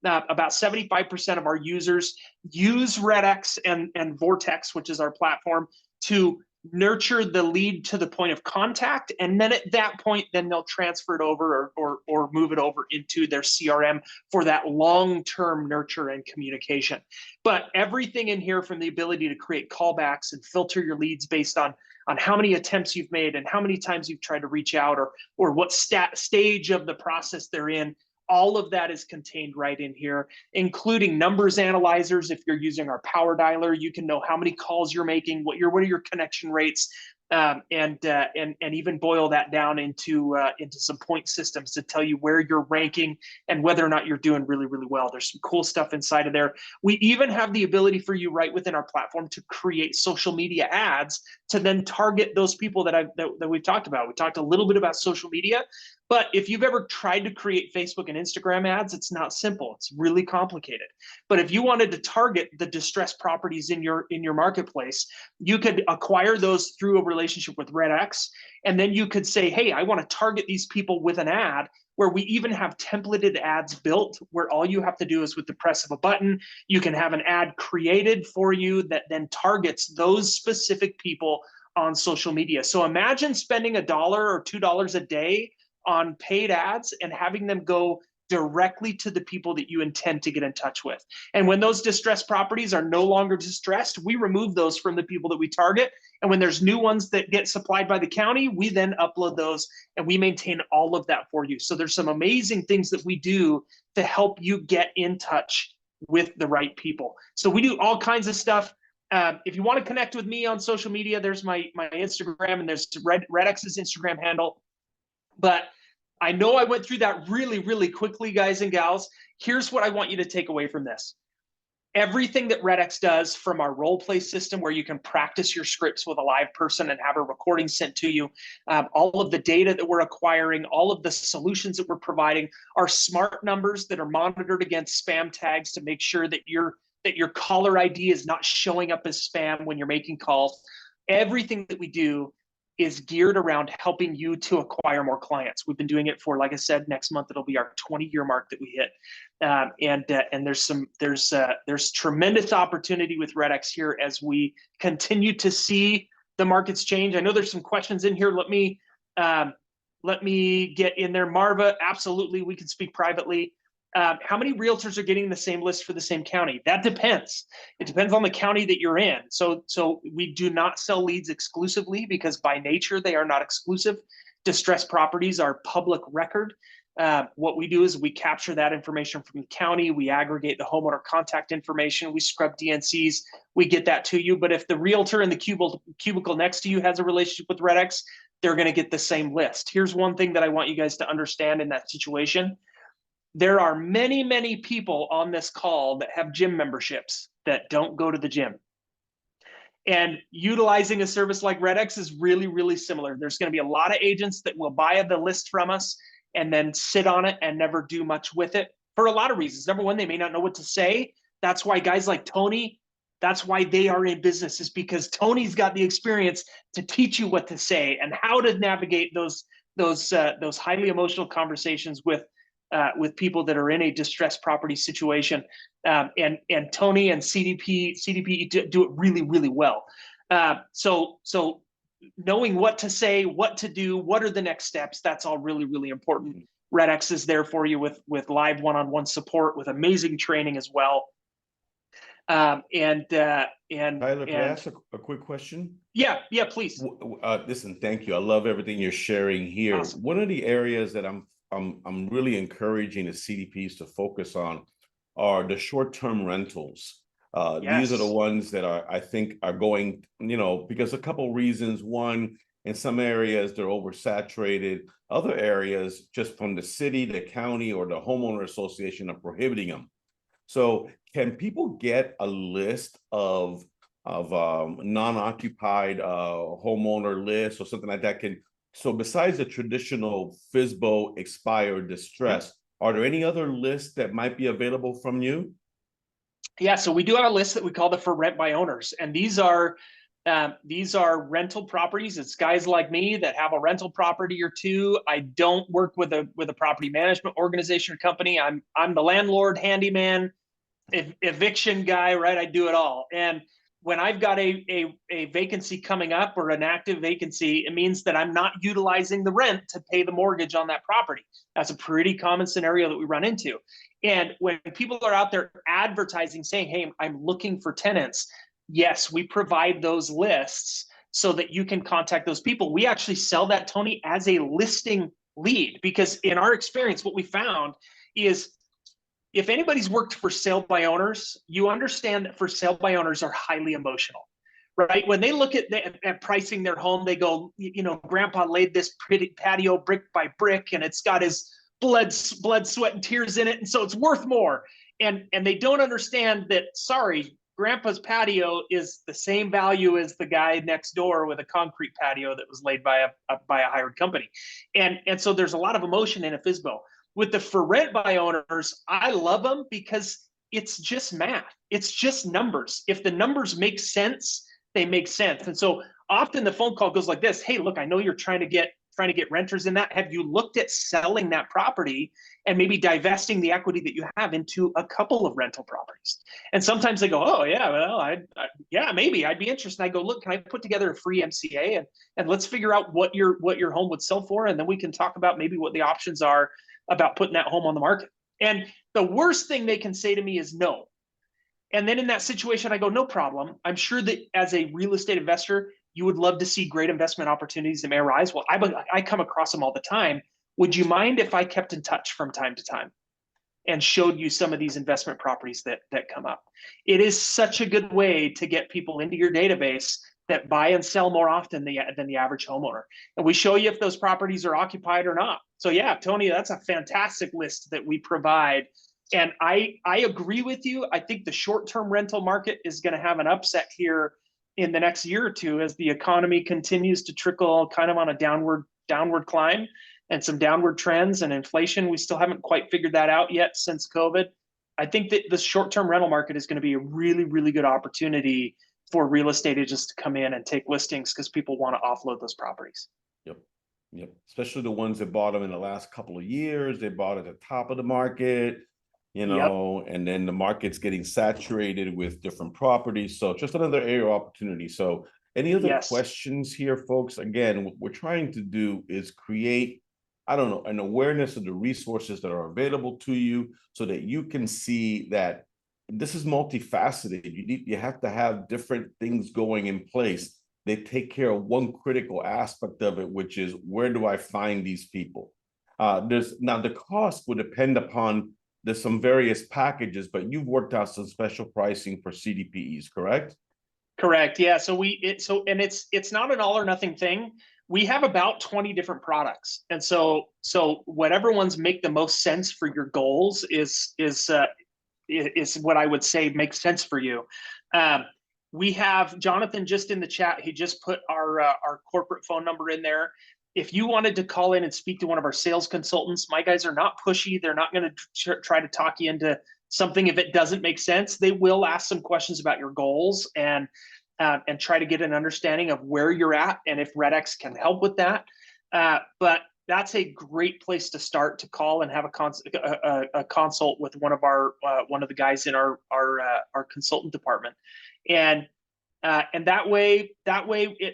About 75% of our users use REDX and Vortex, which is our platform, to nurture the lead to the point of contact, and then at that point, then they'll transfer it over or move it over into their CRM for that long-term nurture and communication. But everything in here, from the ability to create callbacks and filter your leads based on how many attempts you've made and how many times you've tried to reach out, or what stage of the process they're in, all of that is contained right in here, including numbers analyzers. If you're using our power dialer, you can know how many calls you're making, what are your connection rates, and even boil that down into some point systems to tell you where you're ranking and whether or not you're doing really, really well. There's some cool stuff inside of there. We even have the ability for you right within our platform to create social media ads to then target those people that we've talked about. We talked a little bit about social media, but if you've ever tried to create Facebook and Instagram ads, it's not simple. It's really complicated. But if you wanted to target the distressed properties in your marketplace, you could acquire those through a relationship with REDX, and then you could say, hey, I want to target these people with an ad, where we even have templated ads built where all you have to do is with the press of a button, you can have an ad created for you that then targets those specific people on social media. So imagine spending $1 or $2 a day on paid ads and having them go directly to the people that you intend to get in touch with. And when those distressed properties are no longer distressed, we remove those from the people that we target. And when there's new ones that get supplied by the county, we then upload those and we maintain all of that for you. So there's some amazing things that we do to help you get in touch with the right people. So we do all kinds of stuff. If you want to connect with me on social media, there's my Instagram, and there's REDX's Instagram handle. But I know I went through that really, really quickly, guys and gals. Here's what I want you to take away from this. Everything that REDX does, from our role play system where you can practice your scripts with a live person and have a recording sent to you, all of the data that we're acquiring, all of the solutions that we're providing, are smart numbers that are monitored against spam tags to make sure that your caller ID is not showing up as spam when you're making calls. Everything that we do is geared around helping you to acquire more clients. We've been doing it for, like I said, next month it'll be our 20-year mark that we hit, and there's tremendous opportunity with REDX here as we continue to see the markets change. I know there's some questions in here. Let me get in there. Marva, absolutely, we can speak privately. How many realtors are getting the same list for the same county? That depends. It depends on the county that you're in. So we do not sell leads exclusively, because by nature they are not exclusive. Distressed properties are public record. What we do is we capture that information from the county. We aggregate the homeowner contact information. We scrub DNCs. We get that to you. But if the realtor in the cubicle next to you has a relationship with REDX, they're going to get the same list. Here's one thing that I want you guys to understand in that situation. There are many, many people on this call that have gym memberships that don't go to the gym. And utilizing a service like REDX is really, really similar. There's going to be a lot of agents that will buy the list from us and then sit on it and never do much with it for a lot of reasons. Number one, they may not know what to say. That's why guys like Tony, that's why they are in business, is because Tony's got the experience to teach you what to say and how to navigate those highly emotional conversations with people that are in a distressed property situation, and Tony and CDPE do it really, really well. So knowing what to say, what to do, what are the next steps, that's all really, really important. REDX is there for you with live one-on-one support, with amazing training as well. Tyler, can I ask a quick question? Yeah, please. Listen, thank you. I love everything you're sharing here. Awesome. One of the areas that I'm really encouraging the CDPs to focus on are the short-term rentals. Yes. These are the ones that I think are going, because a couple reasons. One, in some areas they're oversaturated. Other areas, just from the city, the county, or the homeowner association, are prohibiting them. So can people get a list of non-occupied homeowner lists or something like that? So besides the traditional FSBO expired distress, are there any other lists that might be available from you? Yeah, so we do have a list that we call the for rent by owners, and these are rental properties. It's guys like me that have a rental property or two. I don't work with a property management organization or company. I'm the landlord, handyman, eviction guy, right? I do it all. And when I've got a vacancy coming up, or an active vacancy, it means that I'm not utilizing the rent to pay the mortgage on that property. That's a pretty common scenario that we run into. And when people are out there advertising, saying, hey, I'm looking for tenants, yes, we provide those lists so that you can contact those people. We actually sell that, Tony, as a listing lead, because in our experience, what we found is, if anybody's worked for sale by owners, you understand that for sale by owners are highly emotional, right? When they look at pricing their home, they go, you know, grandpa laid this pretty patio brick by brick, and it's got his blood, sweat, and tears in it, and so it's worth more. And they don't understand that, sorry, grandpa's patio is the same value as the guy next door with a concrete patio that was laid by a hired company. And so there's a lot of emotion in a FSBO. With the for rent by owners, I love them because it's just math. It's just numbers. If the numbers make sense, they make sense. And so often the phone call goes like this: hey, look, I know you're trying to get renters in that. Have you looked at selling that property and maybe divesting the equity that you have into a couple of rental properties? And sometimes they go, oh yeah, well, yeah, maybe I'd be interested. I go, look, can I put together a free MCA and let's figure out what your home would sell for, and then we can talk about maybe what the options are about putting that home on the market. And the worst thing they can say to me is no. And then in that situation, I go, no problem. I'm sure that as a real estate investor, you would love to see great investment opportunities that may arise. Well, I come across them all the time. Would you mind if I kept in touch from time to time and showed you some of these investment properties that come up? It is such a good way to get people into your database that buy and sell more often than the average homeowner. And we show you if those properties are occupied or not. So yeah, Tony, that's a fantastic list that we provide. And I agree with you. I think the short-term rental market is going to have an upset here in the next year or two as the economy continues to trickle kind of on a downward climb and some downward trends, and inflation. We still haven't quite figured that out yet since COVID. I think that the short-term rental market is going to be a really, really good opportunity for real estate agents to come in and take listings because people want to offload those properties. Yep. Especially the ones that bought them in the last couple of years. They bought at the top of the market, you know, and then the market's getting saturated with different properties. So just another area of opportunity. So any other questions here, folks? Again, what we're trying to do is create, I don't know, an awareness of the resources that are available to you so that you can see that this is multifaceted. You have to have different things going in place. They take care of one critical aspect of it, which is, where do I find these people? Now the cost would depend upon, there's some various packages, but you've worked out some special pricing for CDPEs, correct? Correct. Yeah. So it's not an all or nothing thing. We have about 20 different products, and so whatever ones make the most sense for your goals is what I would say makes sense for you. We have Jonathan just in the chat. He just put our corporate phone number in there. If you wanted to call in and speak to one of our sales consultants, my guys are not pushy. They're not going to try to talk you into something if it doesn't make sense. They will ask some questions about your goals and try to get an understanding of where you're at and if REDX can help with that. But that's a great place to start, to call and have a consult with one of the guys in our consultant department, and that way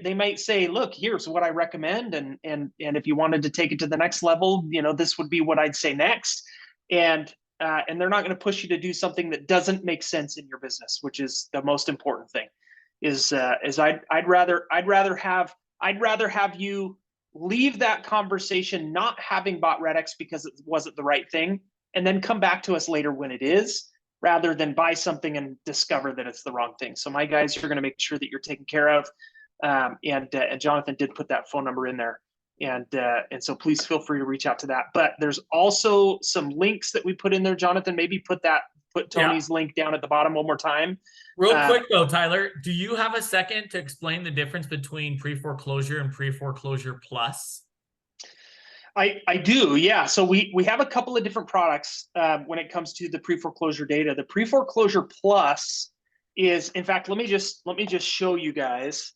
they might say, look, here's what I recommend, and if you wanted to take it to the next level, you know, this would be what I'd say next, and they're not going to push you to do something that doesn't make sense in your business, which is the most important thing. I'd rather have you leave that conversation not having bought REDX because it wasn't the right thing, and then come back to us later when it is, rather than buy something and discover that it's the wrong thing. So my guys are going to make sure that you're taken care of. And Jonathan did put that phone number in there. And so please feel free to reach out to that. But there's also some links that we put in there. Jonathan, maybe put Tony's link down at the bottom one more time. Real quick though, Tyler, do you have a second to explain the difference between pre-foreclosure and pre-foreclosure plus? I do, yeah. So we have a couple of different products when it comes to the pre-foreclosure data. The pre-foreclosure plus is, in fact, let me just show you guys.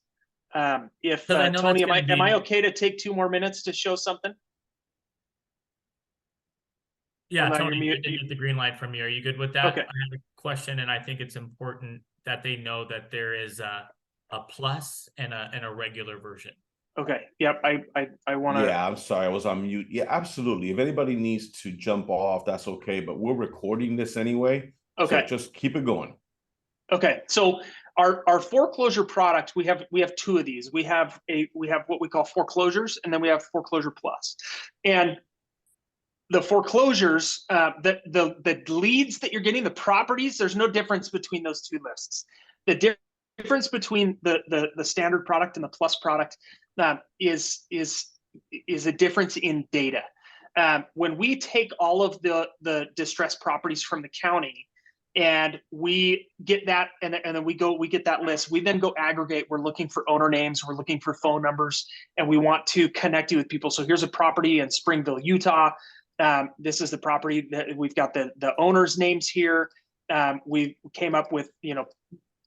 If Tony, am I okay to take 2 more minutes to show something? Yeah, Tony, you did get the green light from you. Are you good with that? Okay. I have a question, and I think it's important that they know that there is a plus and a regular version. Okay. Yep. I want to. Yeah, I'm sorry, I was on mute. Yeah, absolutely. If anybody needs to jump off, that's okay. But we're recording this anyway. Okay. So just keep it going. Okay. So our foreclosure product, we have 2 of these. We have what we call foreclosures, and then we have foreclosure plus. And the foreclosures, the leads that you're getting, the properties, there's no difference between those 2 lists. The difference between the standard product and the plus product is a difference in data. When we take all of the distressed properties from the county and we get that, and then we get that list, we then go aggregate. We're looking for owner names, we're looking for phone numbers, and we want to connect you with people. So here's a property in Springville, Utah. This is the property that we've got the owners' names here. We came up with,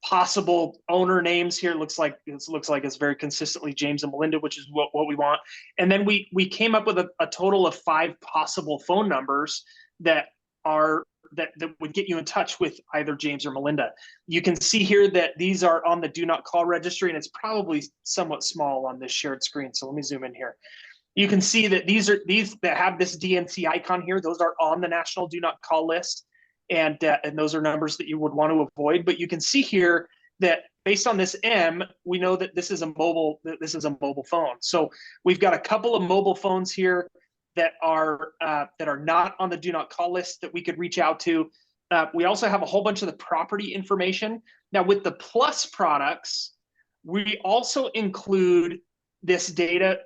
possible owner names here. Looks like it's very consistently James and Melinda, which is what we want. And then we came up with a total of 5 possible phone numbers that would get you in touch with either James or Melinda. You can see here that these are on the do not call registry, and it's probably somewhat small on this shared screen. So let me zoom in here. You can see that these that have this DNC icon here, those are on the national do not call list. And those are numbers that you would want to avoid. But you can see here that based on this M, we know that this is a mobile phone. So we've got a couple of mobile phones here that are not on the do not call list that we could reach out to. We also have a whole bunch of the property information. Now with the plus products, we also include this data,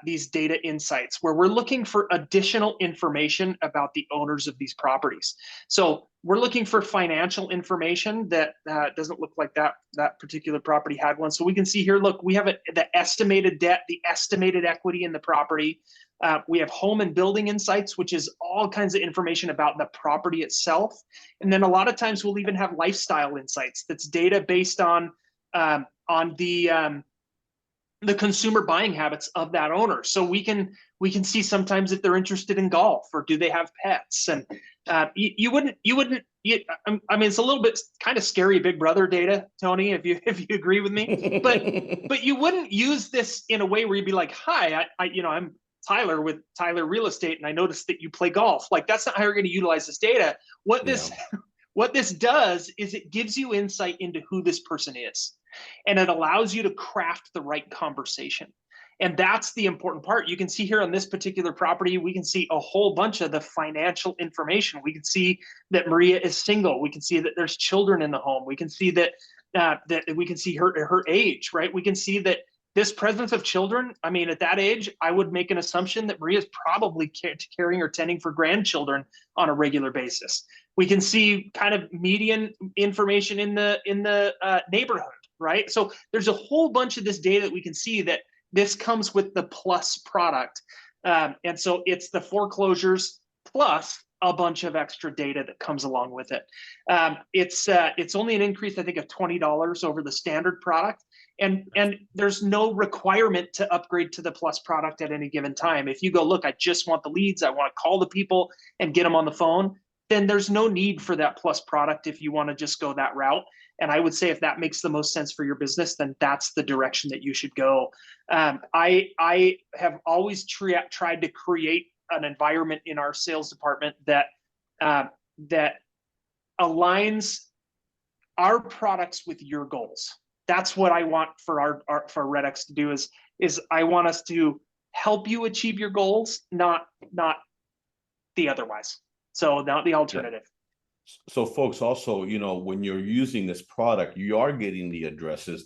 these data insights, where we're looking for additional information about the owners of these properties. So we're looking for financial information that doesn't look like that particular property had one. So we can see here, look, we have the estimated debt, the estimated equity in the property. We have home and building insights, which is all kinds of information about the property itself. And then a lot of times we'll even have lifestyle insights. That's data based on the consumer buying habits of that owner. So we can see sometimes if they're interested in golf or do they have pets. And you wouldn't. I mean, it's a little bit kind of scary Big Brother data, Tony, if you agree with me. But you wouldn't use this in a way where you'd be like, "Hi, I'm Tyler with Tyler Real Estate, and I noticed that you play golf." Like, that's not how you're going to utilize this data. What this does is it gives you insight into who this person is. And it allows you to craft the right conversation. And that's the important part. You can see here on this particular property, we can see a whole bunch of the financial information. We can see that Maria is single. We can see that there's children in the home. We can see that we can see her age, right? We can see that this presence of children, I mean, at that age, I would make an assumption that Maria's probably caring or tending for grandchildren on a regular basis. We can see kind of median information in the neighborhood, right? So there's a whole bunch of this data that we can see that this comes with the plus product. And so it's the foreclosures plus a bunch of extra data that comes along with it. It's only an increase, I think, of $20 over the standard product. And there's no requirement to upgrade to the plus product at any given time. If you go, look, I just want the leads, I want to call the people and get them on the phone, then there's no need for that plus product if you want to just go that route. And I would say if that makes the most sense for your business, then that's the direction that you should go. I have always tried to create an environment in our sales department that aligns our products with your goals. That's what I want for for REDX to do is I want us to help you achieve your goals, not the otherwise. So not the alternative. Yeah. So folks, also, when you're using this product, you are getting the addresses.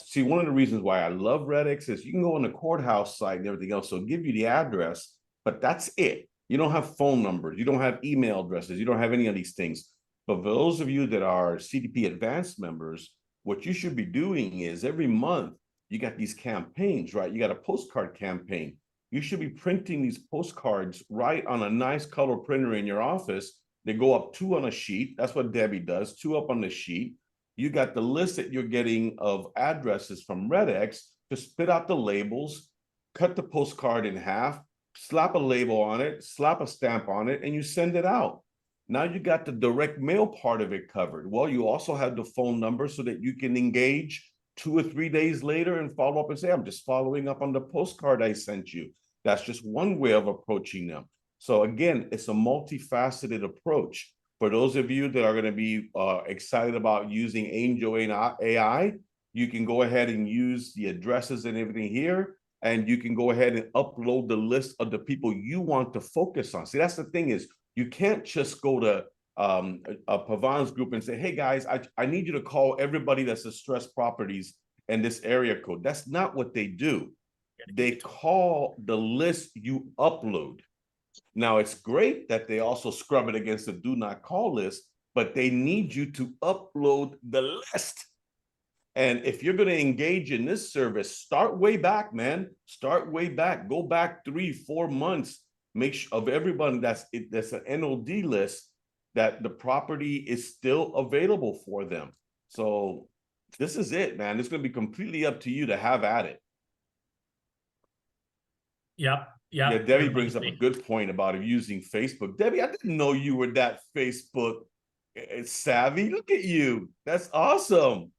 See, one of the reasons why I love REDX is you can go on the courthouse site and everything else. So it'll give you the address, but that's it. You don't have phone numbers. You don't have email addresses. You don't have any of these things. But for those of you that are CDP Advanced members, what you should be doing is every month you got these campaigns, right? You got a postcard campaign. You should be printing these postcards right on a nice color printer in your office. They go up 2 on a sheet. That's what Debbie does, 2 up on the sheet. You got the list that you're getting of addresses from REDX. Just spit out the labels, cut the postcard in half, slap a label on it, slap a stamp on it, and you send it out. Now you got the direct mail part of it covered. Well, you also have the phone number so that you can engage 2 or 3 days later and follow up and say, I'm just following up on the postcard I sent you. That's just one way of approaching them. So again, it's a multifaceted approach. For those of you that are going to be excited about using AngelAI, you can go ahead and use the addresses and everything here, and you can go ahead and upload the list of the people you want to focus on. See, that's the thing is, you can't just go to Pavan's group and say, hey guys, I need you to call everybody that's distressed properties in this area code. That's not what they do. They call the list you upload. Now, it's great that they also scrub it against the do not call list, but they need you to upload the list. And if you're going to engage in this service, start way back, man. Start way back. Go back 3-4 months. Make sure of everyone that's an NOD list that the property is still available for them. So this is it, man. It's going to be completely up to you to have at it. Yep. Yeah, Debbie brings up a good point about using Facebook. Debbie, I didn't know you were that Facebook savvy. Look at you. That's awesome.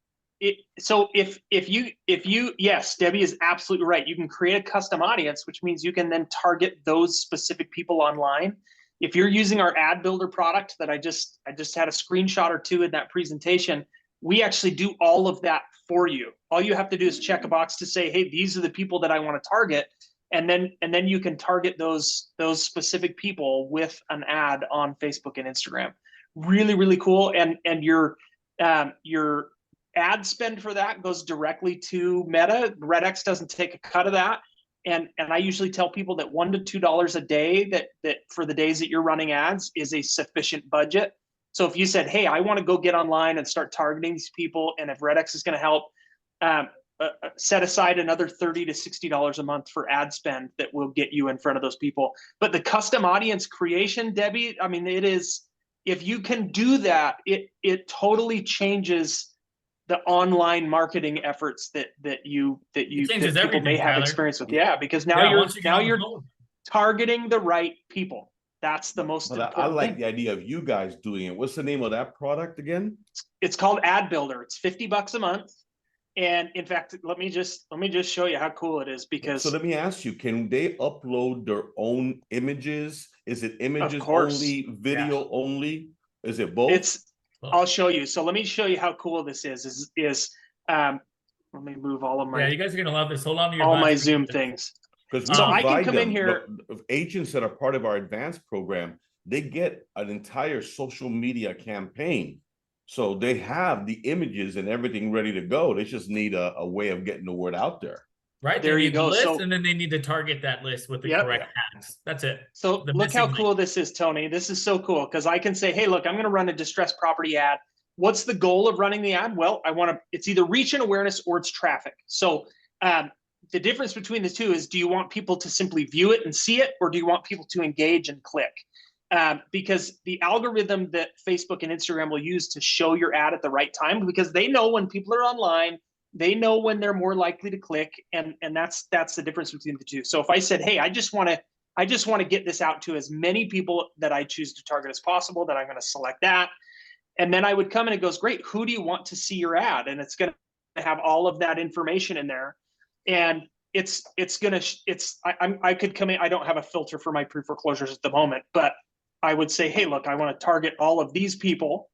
So if you yes, Debbie is absolutely right. You can create a custom audience, which means you can then target those specific people online. If you're using our ad builder product that I just had a screenshot or two in that presentation, we actually do all of that for you. All you have to do is check a box to say, hey, these are the people that I want to target. And then you can target those specific people with an ad on Facebook and Instagram. Really, really cool. And your ad spend for that goes directly to Meta. REDX doesn't take a cut of that. And I usually tell people that $1 to $2 a day that for the days that you're running ads is a sufficient budget. So if you said, hey, I want to go get online and start targeting these people, and if REDX is going to help, set aside another $30 to $60 a month for ad spend that will get you in front of those people. But the custom audience creation, Debbie, I mean, it is, if you can do that, it totally changes the online marketing efforts that people may have experience with. Yeah, because now you're targeting the right people. That's the most important I like thing. the idea of you guys doing it. What's the name of that product again? It's called Ad Builder. It's $50 a month. And in fact, let me just show you how cool it is, because so let me ask you, can they upload their own images? Is it images only, video only? Is it both? I'll show you. So let me show you how cool this is let me move all of my you guys are gonna love this. Hold on to your all my Zoom things. Because we I can come in here. The agents that are part of our advanced program, they get an entire social media campaign. So they have the images and everything ready to go. They just need a way of getting the word out there. Right. There you go. List, and then they need to target that list with the correct ads. That's it. So look how cool this is, Tony. This is so cool, because I can say, hey, look, I'm going to run a distressed property ad. What's the goal of running the ad? Well, it's either reach and awareness or it's traffic. So the difference between the two is, do you want people to simply view it and see it, or do you want people to engage and click? Because the algorithm that Facebook and Instagram will use to show your ad at the right time, because they know when people are online, they know when they're more likely to click, and that's the difference between the two. So if I said, hey, I just want to get this out to as many people that I choose to target as possible, then I'm going to select that, and then I would come in and it goes, great, who do you want to see your ad? And it's going to have all of that information in there, and I could come in. I don't have a filter for my pre-foreclosures at the moment, but I would say, hey, look, I want to target all of these people.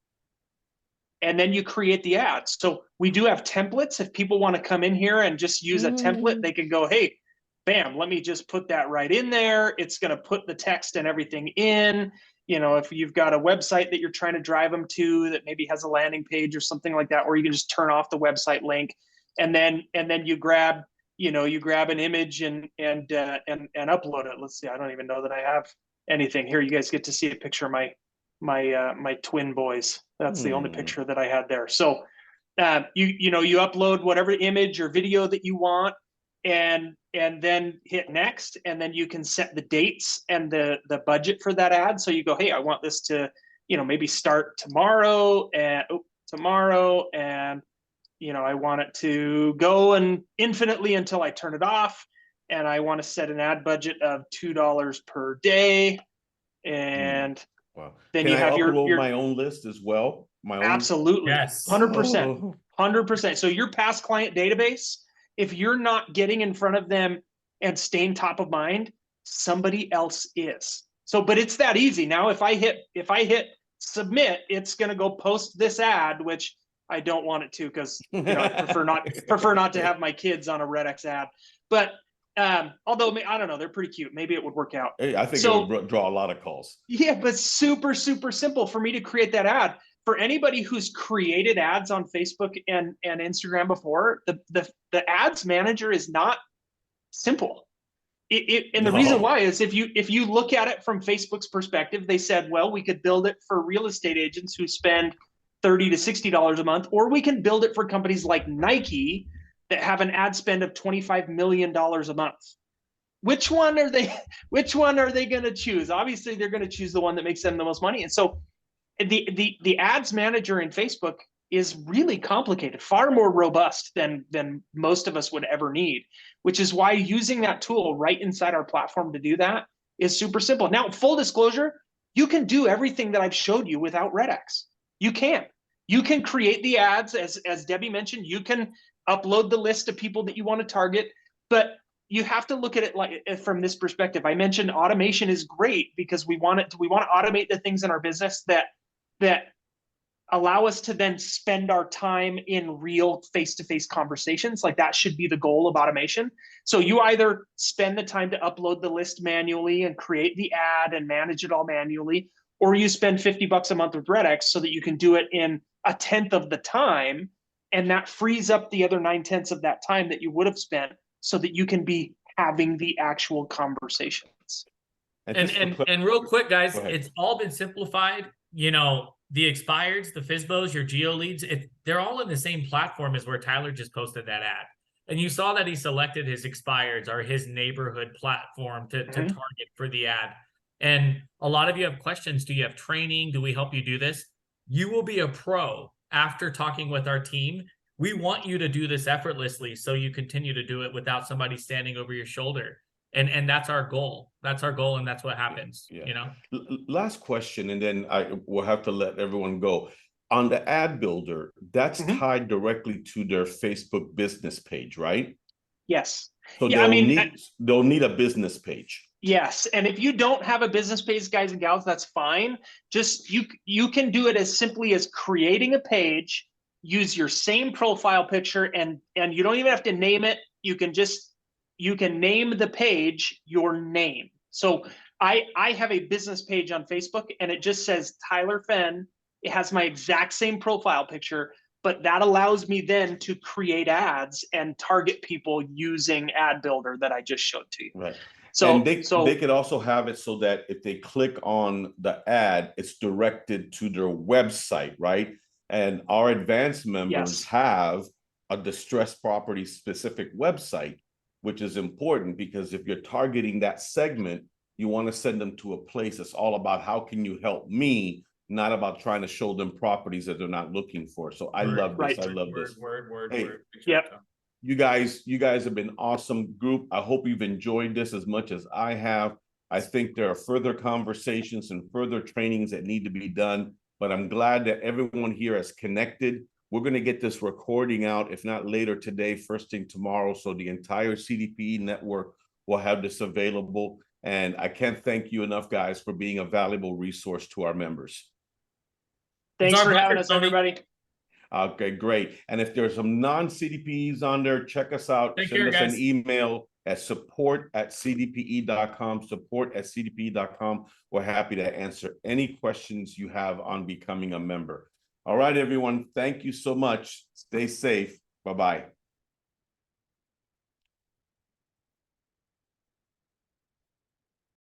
And then you create the ads. So we do have templates. If people want to come in here and just use a template, they can go, hey, bam, let me just put that right in there. It's going to put the text and everything in. You know, if you've got a website that you're trying to drive them to that maybe has a landing page or something like that, or you can just turn off the website link, and then you grab an image and upload it. Let's see, I don't even know that I have anything here. You guys get to see a picture of my twin boys. That's the only picture that I had there. So you upload whatever image or video that you want, and then hit next, and then you can set the dates and the budget for that ad. So you go, hey, I want this to maybe start tomorrow, and I want it to go and infinitely until I turn it off, and I want to set an ad budget of $2 per day, and wow. Then can you have I upload your my own list as well? My own? Absolutely. Yes. 100%. 100%. So your past client database, if you're not getting in front of them and staying top of mind, somebody else is. So, but it's that easy. Now, if I hit submit, it's going to go post this ad, which I don't want it to, because I prefer not to have my kids on a REDX ad. But Although I don't know, they're pretty cute. Maybe it would work out. Hey, I think So- it would draw a lot of calls. Yeah, but super, super simple for me to create that ad. For anybody who's created ads on Facebook and Instagram before, the ads manager is not simple. And the reason why is if you look at it from Facebook's perspective, they said, well, we could build it for real estate agents who spend $30 to $60 a month, or we can build it for companies like Nike that have an ad spend of $25 million a month. Which one are they going to choose? Obviously, they're going to choose the one that makes them the most money. And so the ads manager in Facebook is really complicated, far more robust than most of us would ever need, which is why using that tool right inside our platform to do that is super simple. Now, full disclosure, you can do everything that I've showed you without REDX. You can create the ads, as Debbie mentioned, you can upload the list of people that you want to target, but you have to look at it like from this perspective. I mentioned automation is great because we want to automate the things in our business that allow us to then spend our time in real face-to-face conversations. Like that should be the goal of automation. So you either spend the time to upload the list manually and create the ad and manage it all manually, or you spend $50 a month with REDX so that you can do it in 1/10 of the time, and that frees up the other 9/10 of that time that you would have spent so that you can be having the actual conversations. And real quick, guys, Go ahead. it's all been simplified. You know, the expireds, the FSBOs, your geo leads, they're all in the same platform as where Tyler just posted that ad. And you saw that he selected his expireds or his neighborhood platform to target for the ad. And a lot of you have questions. Do you have training? Do we help you do this? You will be a pro after talking with our team. We want you to do this effortlessly so you continue to do it without somebody standing over your shoulder. And that's our goal. That's our goal, and that's what happens. Yeah. You know. Last question, and then I will have to let everyone go. On the ad builder, that's tied directly to their Facebook business page, right? Yes. So Yeah, they'll need a business page. Yes, and if you don't have a business page, guys and gals, that's fine. Just you can do it as simply as creating a page, use your same profile picture, and you don't even have to name it. You can name the page your name. So I have a business page on Facebook, and it just says Tyler Fenn. It has my exact same profile picture, but that allows me then to create ads and target people using Ad Builder that I just showed to you. Right. So, and they could also have it so that if they click on the ad, it's directed to their website, right? And our advanced members have a distressed property specific website, which is important because if you're targeting that segment, you want to send them to a place that's all about how can you help me, not about trying to show them properties that they're not looking for. So I love this. I love this. Word. Yep. You guys have been awesome group. I hope you've enjoyed this as much as I have. I think there are further conversations and further trainings that need to be done, but I'm glad that everyone here has connected. We're going to get this recording out, if not later today, first thing tomorrow. So the entire CDPE network will have this available. And I can't thank you enough, guys, for being a valuable resource to our members. Thanks for having us, everybody. Okay, great. And if there's some non-CDPEs on there, check us out. Send us an email at support@cdpe.com, support@cdpe.com. We're happy to answer any questions you have on becoming a member. All right, everyone. Thank you so much. Stay safe. Bye-bye.